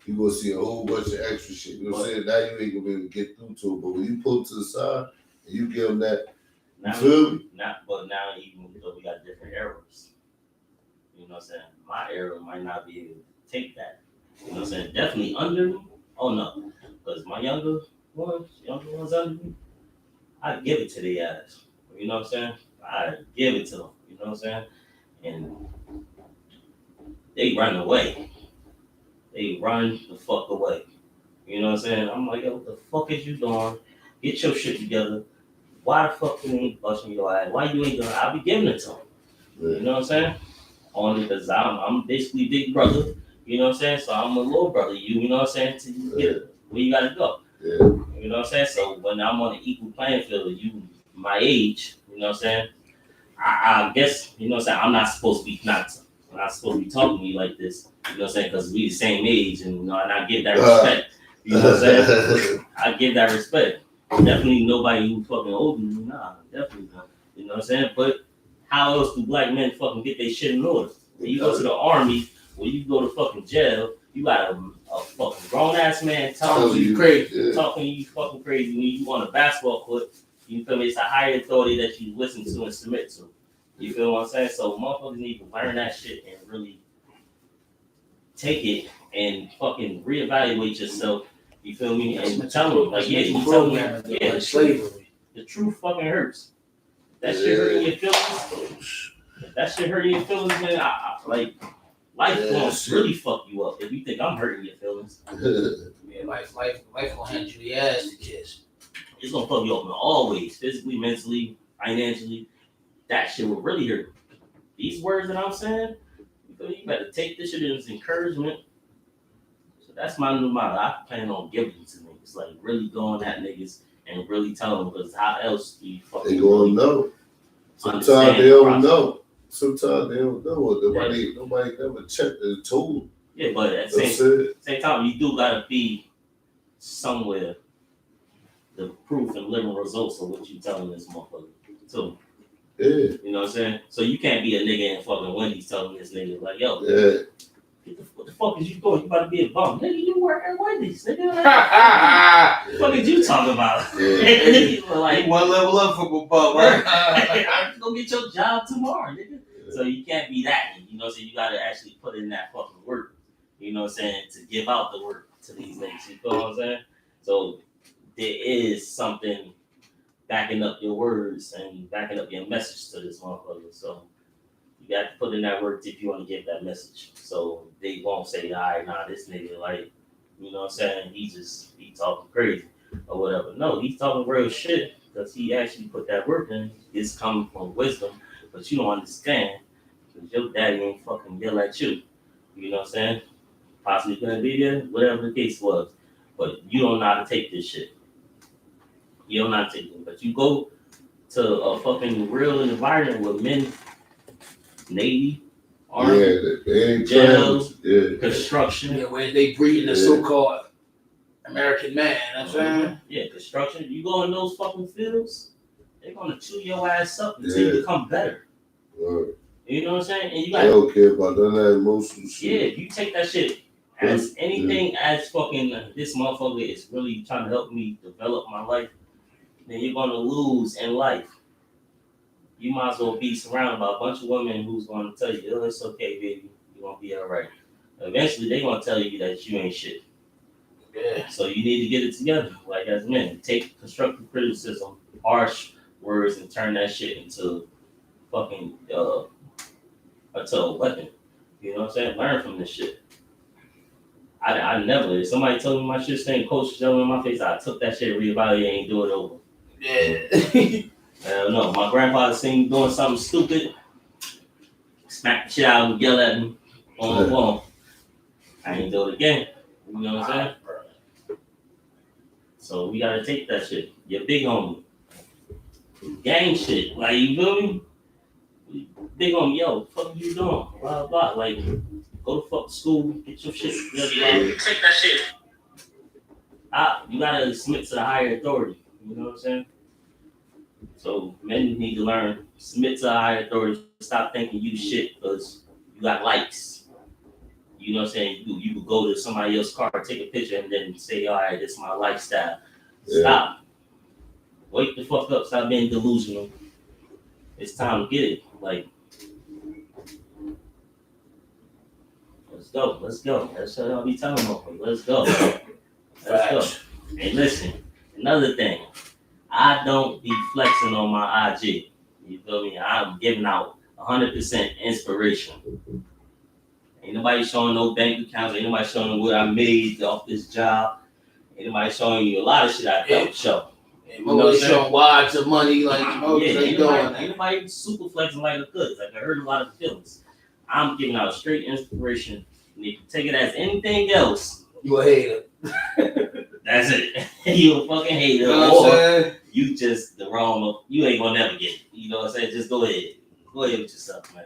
you gonna see a whole bunch of extra shit. You know what I'm saying? Now you ain't gonna be able to get through to him. But when you pull it to the side and you give him that, you feel me? But now even though we got different eras, you know what I'm saying? My era might not be able to take that. You know what I'm saying? Definitely under me. Oh no. Because my younger ones under me, I give it to their ass. You know what I'm saying? I give it to them. You know what I'm saying? And they run away. They run the fuck away. You know what I'm saying? I'm like, yo, what the fuck is you doing? Get your shit together. Why the fuck you ain't busting your ass? Why you ain't doing it? I'll be giving it to them. You know what I'm saying? Only because I'm basically big brother. You know what I'm saying? So I'm a little brother. You know what I'm saying? To get where you gotta go. Yeah. You know what I'm saying? So when I'm on an equal playing field with you, my age, you know what I'm saying? I guess, you know what I'm saying? I'm not supposed to be not supposed to be talking to you like this. You know what I'm saying? Because we the same age, and you know, and I give that respect. You know what I'm saying? I give that respect. Definitely nobody who fucking older than me. Nah, definitely not. You know what I'm saying? But how else do black men fucking get their shit in order? When you go to the army, when you go to fucking jail, you got a fucking grown ass man Talking you crazy. talking you fucking crazy. When you on a basketball court, you feel me? It's a higher authority that you listen to and submit to. You feel what I'm saying? So motherfuckers need to learn that shit and really take it and fucking reevaluate yourself. You feel me? And tell them, like, yeah, you tell them, yeah, slavery. The truth fucking hurts. That shit hurting your feelings. If that shit hurting your feelings, man, like, life gonna really fuck you up if you think I'm hurting your feelings. Yeah, life gonna hand you the ass to kiss. It's gonna fuck you up in all ways, physically, mentally, financially. That shit will really hurt. These words that I'm saying, you better take this shit as encouragement. So that's my new motto. I plan on giving it to niggas, like really going at niggas and really telling them, because how else do you fucking they gonna really know. Sometimes they don't know. Sometimes they don't know. Nobody ever checked the tool. Yeah, but at the same time, you do gotta be somewhere the proof and living results of what you telling this motherfucker too. Yeah. You know what I'm saying? So you can't be a nigga in fucking Wendy's telling this nigga like, yo, what the fuck is you doing? You about to be a bum. Nigga, you work at Wendy's. Nigga, like, what the fuck is you talking about? Yeah. Like, one level up from above, right? Go get your job tomorrow, nigga. So you can't be that. You know what I'm saying? You gotta actually put in that fucking work. You know what I'm saying? To give out the work to these niggas. You feel what I'm saying? So there is something backing up your words and backing up your message to this motherfucker. So you got to put in that work if you want to give that message. So they won't say, all right, nah, this nigga, like, you know what I'm saying? He talking crazy or whatever. No, he's talking real shit because he actually put that work in. It's coming from wisdom, but you don't understand because your daddy ain't fucking yell at you. You know what I'm saying? Possibly couldn't be there, whatever the case was. But you don't know how to take this shit. You don't know how to take it. But you go to a fucking real environment with men, Navy, Army, jails, construction. Yeah, where they breeding the so-called American man, you know what I'm saying? Yeah, construction. You go in those fucking fields, they're gonna chew your ass up until you become better. You know what I'm saying? And you got, they don't care about none of that emotional shit. Yeah, you take that shit as anything as fucking this motherfucker is really trying to help me develop my life, then you're gonna lose in life. You might as well be surrounded by a bunch of women who's gonna tell you, oh, it's okay, baby, you're gonna be all right. Eventually, they're gonna tell you that you ain't shit. Yeah. So you need to get it together, like as men. Take constructive criticism, harsh words, and turn that shit into fucking into a weapon. You know what I'm saying? Learn from this shit. I never, if somebody told me my shit staying coach yelling in my face, I took that shit, reevaluate, and do it over. Yeah. No, my grandfather seen me doing something stupid, smack the shit out of him, yell at me on the phone. I ain't do it again. You know what I'm saying? So we gotta take that shit. Your big homie. Gang shit. Like, you feel me? Big homie, yo, fuck you doing? Blah, blah. Like, go to fuck school, get your shit together. Take that shit. You gotta submit to the higher authority. You know what I'm saying? So men need to learn, submit to a higher authority, stop thinking you shit because you got likes. You know what I'm saying? You could go to somebody else's car, take a picture, and then say, all right, this is my lifestyle. Stop. Wake the fuck up. Stop being delusional. It's time to get it. Like, let's go. That's what I'll be telling them. Let's go. Let's go. And listen, another thing. I don't be flexing on my IG. You feel me? I'm giving out 100% inspiration. Ain't nobody showing no bank accounts. Ain't nobody showing what I made off this job. Ain't nobody showing you a lot of shit I don't show. Ain't nobody showing wads of money like, ain't nobody super flexing like a good. Like, I heard a lot of feelings. I'm giving out straight inspiration. And if you take it as anything else, you a hater. That's it. You a fucking hater. You know what I'm saying? You just the wrong. You ain't gonna never get it. You know what I'm saying? Just go ahead. Go ahead with yourself, man.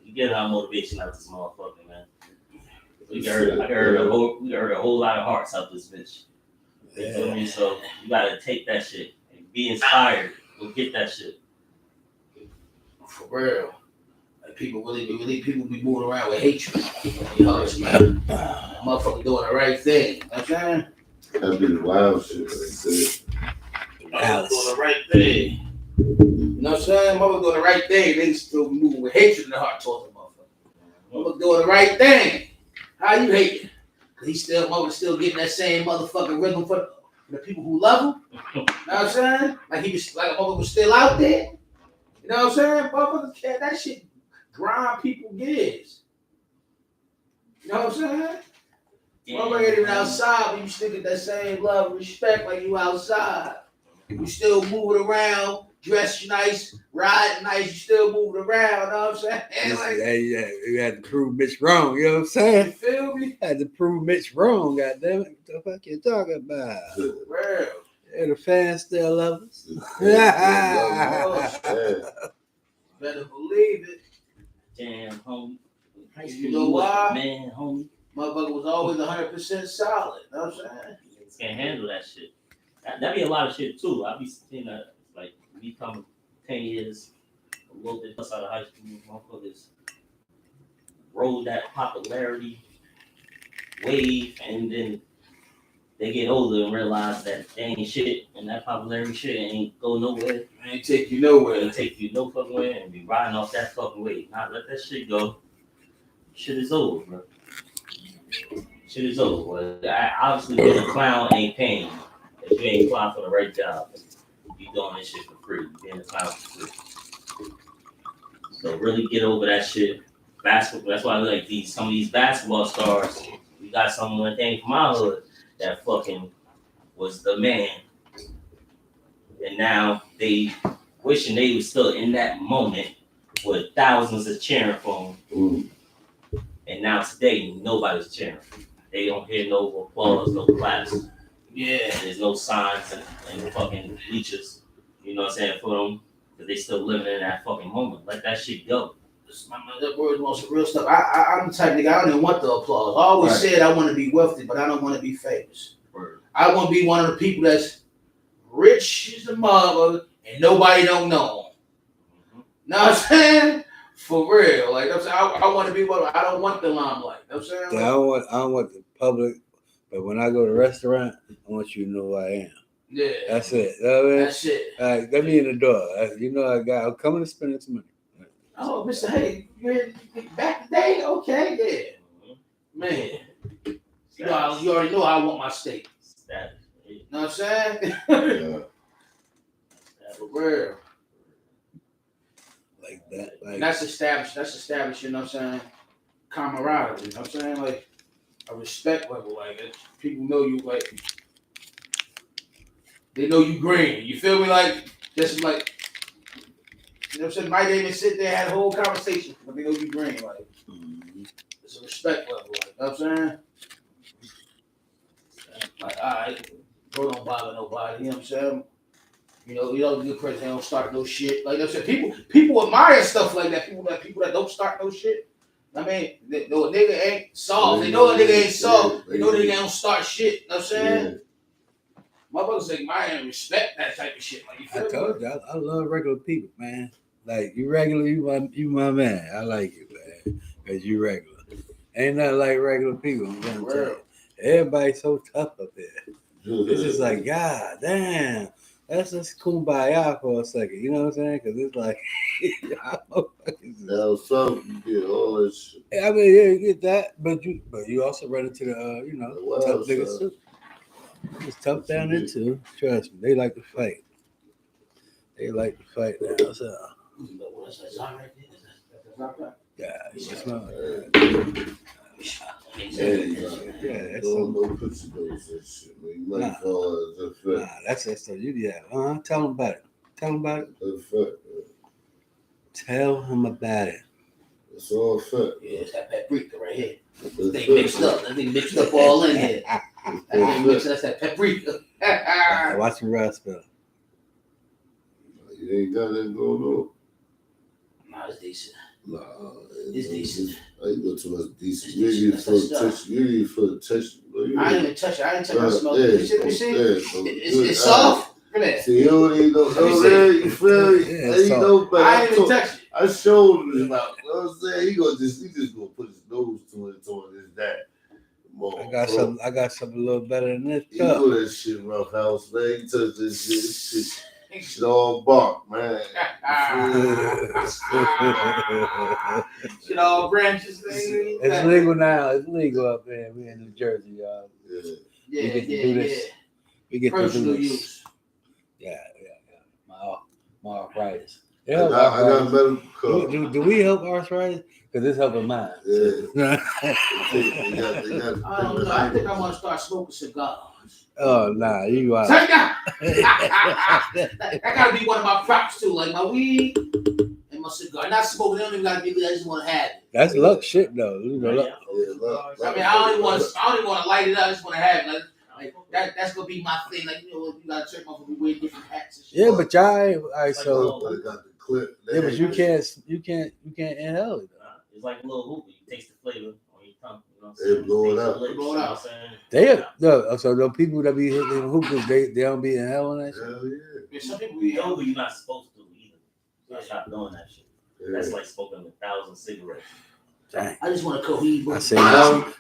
You get our motivation out this motherfucker, man. We heard a whole lot of hearts out this bitch. You feel me? So you gotta take that shit and be inspired. Go get that shit. For real. People people be moving around with hatred. You know, it's like, motherfucker doing the right thing. You know what I'm saying? That'd be the wild shit right Motherfucker doing the right thing. You know what I'm saying? Motherfucker doing the right thing. They still moving with hatred in the heart towards the motherfucker. Motherfucker doing the right thing. How you hating? Cause he's still still getting that same motherfucking rhythm for the people who love him. You know what I'm saying? Like he was like a motherfucker was still out there. You know what I'm saying? Motherfuckers can't that shit grind people gears. You know what I'm saying? Motherfucker ain't even outside, but you still get that same love and respect like you outside. You still moving around, dressed nice, riding nice, you still moving around, you know what I'm saying? Like, you had to prove Mitch wrong, you know what I'm saying? You feel me? Had to prove Mitch wrong, goddamn it. What the fuck you talking about? Real. And the fans still love us. Better believe it. Damn, homie. You know why? Man, homie. Motherfucker was always 100% solid. You know what I'm saying? Niggas can't handle that shit. That be a lot of shit too. I be seeing that like we come 10 years, a little bit plus out of high school, motherfuckers rode that popularity wave, and then they get older and realize that they ain't shit, and that popularity shit ain't go nowhere. It ain't take you nowhere. It ain't take you no fucking way, and be riding off that fucking wave. Not let that shit go. Shit is over, bro. Shit is over. Bro. Obviously, being a clown ain't paying. If you ain't applying for the right job, you doing this shit for free. You being a clown for free. So really get over that shit. Basketball. That's why I like some of these basketball stars. We got someone that came from my hood that fucking was the man, and now they wishing they was still in that moment with thousands of cheering for him. And now today nobody's cheering. They don't hear no applause, no claps. Yeah, there's no signs and fucking bleachers. You know what I'm saying, for them, because they still living in that fucking moment. Let that shit go. That word wants some real stuff. I'm the type of nigga, I don't even want the applause. I always said I want to be wealthy, but I don't want to be famous. Word. I want to be one of the people that's rich as a mother and nobody don't know him. Know what I'm saying? For real. Like I'm saying, I want to be one. I don't want the limelight. You know what I'm saying? I don't want the public, but when I go to a restaurant, I want you to know who I am. Yeah. That's it. You know what I mean? That's it. Let me in the door. You know I'm coming to spend some money. Oh, Mr. Hey, back today? Okay, yeah. Man. You already know I want my steak. You know what I'm saying? Yeah. For real. Like that. Like That's established, you know what I'm saying? Camaraderie, you know what I'm saying? Like a respect level, like people know you, like they know you green. You feel me? Like just like you know what I'm saying? Might even sit there and have a whole conversation, but they know you green. Like it's a respect level, like you know what I'm saying? Like alright, bro, don't bother nobody, you know what I'm saying? You know, the good person don't start no shit. Like I said, people admire stuff like that. People that don't start no shit. I mean, they know a nigga ain't soft. They know a nigga ain't soft. They know a nigga don't start shit. You know what I'm saying? Motherfuckers admire and respect that type of shit. Like, you feel I told you, I love regular people, man. Like you regular, you my man. I like you, man, because you regular. Ain't nothing like regular people. I'm gonna tell you. Everybody's so tough up there. It's just like, God damn. Let's just kumbaya for a second. You know what I'm saying? Because it's like, now something you get all this shit. I mean, yeah, you get that, but you also run into the tough niggas too. It's tough down there too. Trust me, they like to fight. Now. So. Yeah, it's not. Yeah, don't put those and shit, man. You might fall as a fact. Nah, that's that stuff. Tell him about it. Tell him about it. That's a fact, man. Tell him about it. It's all fact. Yeah, it's that paprika right here. They mixed up. That thing mixed up all in here. That's that paprika. Watch him rest, spell. You ain't got that going on. Nah, it's decent. Nah, it's decent. I ain't go too much decent. You need for the texture. I didn't even touch it. I didn't touch the smell. Yeah, You see? It's soft. Look at that. See, you don't even know. You feel me? Yeah, I didn't even touch it. I showed him about. You know what I'm saying? He just gonna put his nose to it, on this that. I got something a little better than this. You know that shit, rough house, man. You touch this shit all bark, man. Shit all branches, man. It's legal now. It's legal up there. We in New Jersey, y'all. Yeah. We get to do this. We get Personal to do this. use. Yeah. My arthritis. I got medical cover. Do we help arthritis? Because it's helping mine. Yeah. I don't know. I think I want to start smoking cigars. Oh, nah, you out. Take that! That gotta be one of my props too, like my weed and my cigar. Not smoking, they don't even gotta be lit. I just want to have it. That's luck shit though. You know, luck. I mean, I don't even want to light it up. I just want to have it. Like that's gonna be my thing. Like, you know, you gotta check off we wear different hats and shit. Yeah, but y'all, all right. So got the clip. yeah, but you can't inhale it. It's like a little hookah. You taste the flavor on your tongue. You know what I'm They saying? blow it out. Lips, Blow it out. So the people that be hitting hookahs, they don't be inhaling that shit. Hell yeah. Yeah, some people You know, but you're not supposed to either. I stopped doing that shit. That's like smoking 1,000 cigarettes. Dang. I just want to coheed.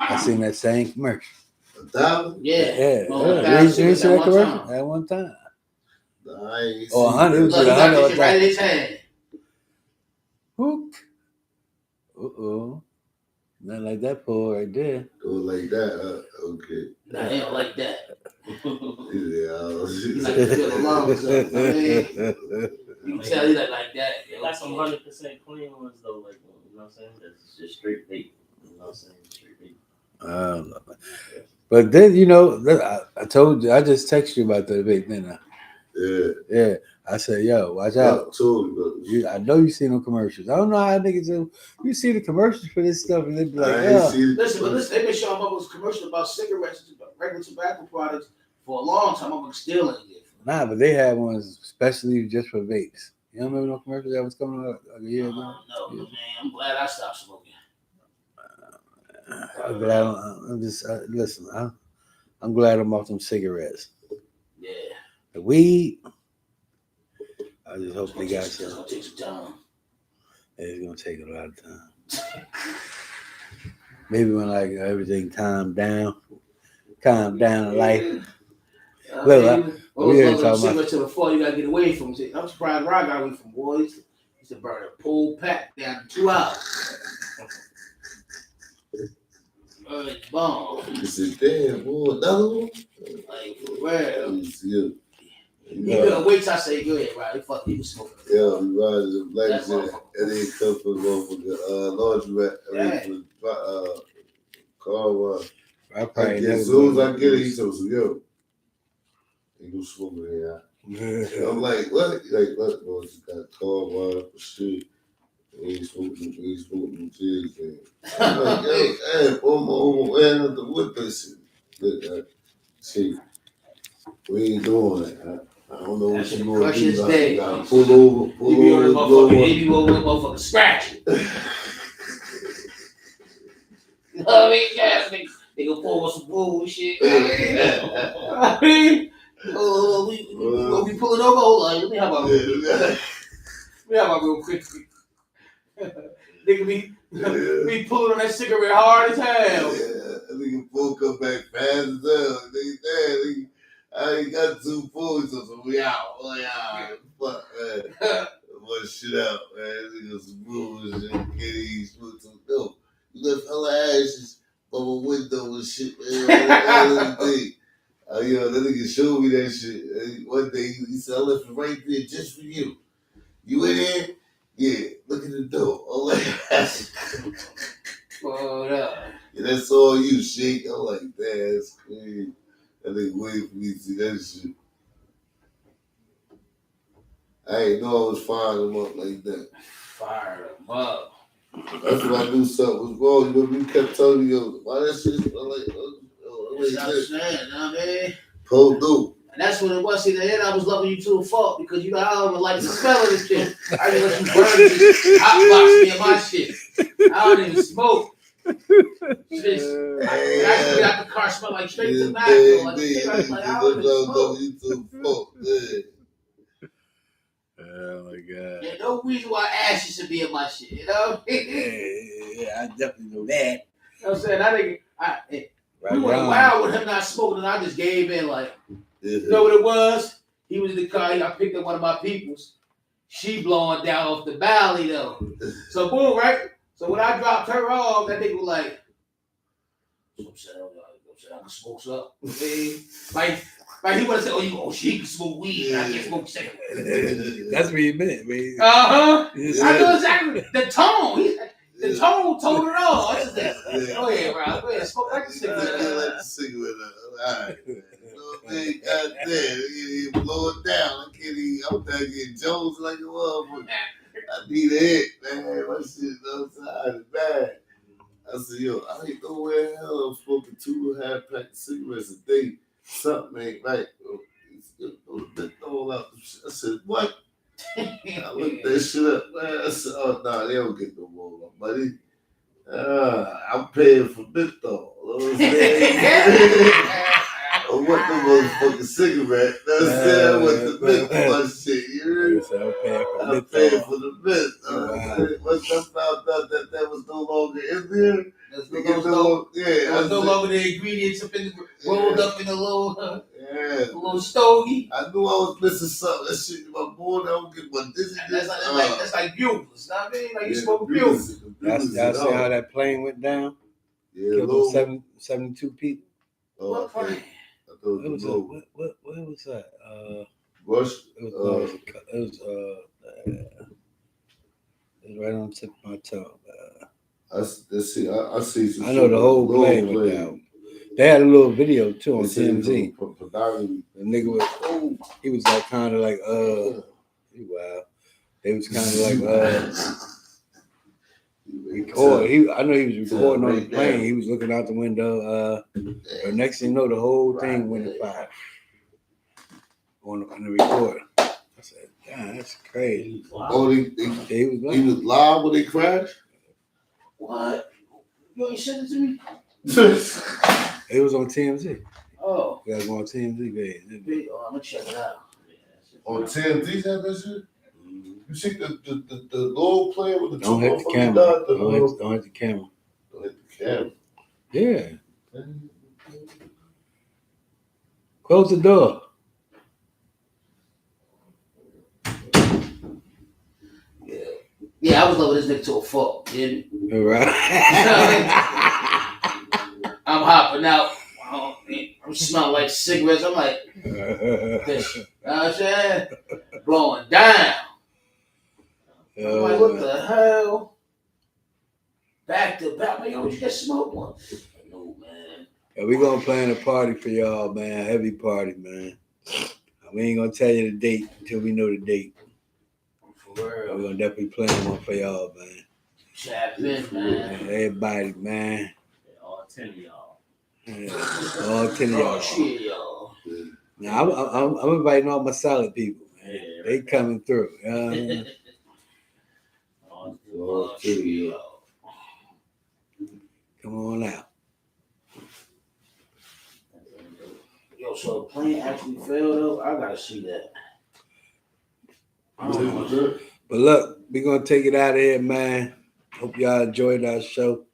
I seen that same commercial. 1,000? Yeah. You see that commercial at one time? I ain't Or 100. It was Look, he 100 got this shit right in his hand. Hook. Uh-oh. Nothing like that pull right there. Do it like that, okay. Nah, he don't like that. He Yeah. like to feel the lungs up. I mean, you can tell he like that. They got some 100% clean ones though, like, you know what I'm saying? That's just straight vape. You know what I'm saying? Straight vape. But then, you know, I told you, I just texted you about that vape, didn't I? Yeah. I said, yo, watch out. I know you see them commercials. I don't know how niggas do. You see the commercials for this stuff and they be like, Listen, they've been showing motherfuckers commercials about cigarettes, regular tobacco products for a long time. I'm still in it. Nah, but they had ones especially just for vapes. You don't remember no commercials that was coming up a year ago? No, man. I'm glad I stopped smoking. I'm glad. Listen. I'm glad I'm off them cigarettes. Yeah. The weed. I just hope they got some. It's gonna take some time. It's gonna take a lot of time. Maybe when like everything calm down life. Look, we ain't talking about to the fall. You gotta get away from it. I'm surprised Rock got away from boys. He said burn a whole pack down in 2 hours. Bomb. He said, damn, boy, another one? Like, well. Yeah. You gonna wait till I say go ahead, right? Fuck you, smoking. Yeah, we ride the black jet, and then come for the motherfucker, laundromat, car wash. As soon as I get it, he says, yo, ain't no smoking here. I'm like, what? Like, what? Boy, you got car wash, shit. Ain't smoking cheese. I'm like, yo, hey, I'm the wood person. Look, see, we ain't doing it. I don't know what you're going to do. You gotta pull over. You be on the motherfucker scratch. You know what I mean? Yeah, they gonna pull us some bullshit. I mean, we pulling over. Hold on, let me have my real quick. Nigga be pulling on that cigarette hard as hell. Yeah, nigga pull come back fast as hell. Nigga, I ain't got 2 pulls, so we out. Fuck, man. One shit out, man. Nigga some bullshit. Can't even smoke some dope. You left hella ashes from a window and shit, man. That nigga showed me that shit. One day he said, I left it right there just for you. You in there? Yeah, look at the door. I'm like, yeah, that's all you, Sheik. I'm like, damn, that's crazy. That nigga waiting for me to see that shit. I ain't know I was firing him up like that. Fire him up. That's when I knew something was wrong. You remember you kept telling me, why that shit? I'm like, That's what I'm saying, you know what I mean? Pull through. And that's what it was. See, the end I was loving you to a fault because you know I don't even like the smell of this shit. I just let you burn this hotbox me and my shit. I don't even smoke. I actually got the car smell like straight tobacco. Like, I was like, I don't even smoke. Oh my God. There's no reason why ashes should be in my shit, you know? Yeah, I definitely know that. You know what I'm saying? We went Right. wild with him not smoking, and I just gave in. Like, Yeah. you know what it was? He was in the car. I picked up one of my peoples. She blowing down off the valley though. So boom, right? So when I dropped her off, that nigga was like, "So I'm saying, I can smoke some." Like he would have said, she can smoke weed, and I can't smoke cigarettes. That's what he meant, man. I Yeah. know exactly the tone. The tone told it all. I just said, go ahead, Rob. Go ahead, smoke like a cigarette. Like the cigarette. All right. You know what I mean? Goddamn. You blow it down. I'm down getting Jones like a motherfucker. I need a hit, man. My shit outside is bad. I said, yo, I ain't nowhere in hell I'm smoking 2.5 packs of cigarettes a day. Something ain't right. I said, what? I looked that shit up, man. I said, oh, nah, they don't get no more, my buddy. I'm paying for menthol. You know what I'm saying? I want the motherfucking cigarette. You know what I'm saying? I want the menthol shit. You heard? I'm paying for the menthol. Once I found out that was no longer in there, there was no longer the ingredients rolled up in a little stogie. I knew I was missing something. That shit in my morning, I don't get my dizziness. That's like bugles. Know what I mean? Like you smoke bugles. Y'all see how that plane went down? Yeah, killed 72 people. What plane? What was that? Rush. It was right on the tip of my tongue. I see some. I know the whole plane went down. They had a little video too on TMZ. The nigga was, he was like kind of like, wow. They was kind of like, record. I know he was recording on the plane. He was looking out the window. The next thing you know, the whole thing went to fire on the recorder. I said, "God, that's crazy." Oh, he was live when they crashed. What? You ain't sent it to me? It was on TMZ. Oh. You gotta go on TMZ, baby. I'm gonna check it out. On TMZ had that shit. You see the little player with the don't hit the camera. Don't hit the camera. Don't hit the camera. Yeah. Close the door. Yeah, I was loving this nigga to a fault. All right. I'm hopping out. I'm smelling like cigarettes. I'm like, this. You know what I'm saying? Blowing down. I'm like, what the hell? Back to back. Like, yo, you just smoked one. No, man. Yeah, we gonna plan a party for y'all, man. Heavy party, man. We ain't gonna tell you the date until we know the date. We're gonna definitely plan one for y'all, man. Chap in, man. Everybody, man. All 10 of y'all. Yeah, all 10 of y'all. Oh, shit, y'all. Now, I'm inviting all my solid people, man. Yeah, they coming through. Oh, shit, y'all. Come on out. Yo, so the plane actually fell, though? I gotta see that. But look, we're gonna take it out of here, man. Hope y'all enjoyed our show.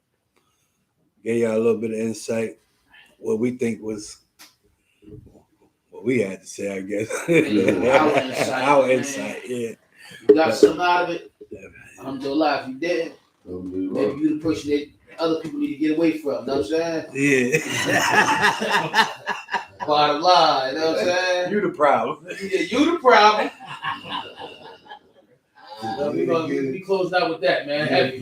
Gave y'all a little bit of insight. What we think was what we had to say, I guess. Our insight, yeah. You got something out of it? Alhamdulillah. If you didn't, maybe you the person that other people need to get away from. You know what I'm saying? Yeah. Bottom line, you know what I'm saying? You the problem. Yeah, you the problem. We closed out with that, man. Happy.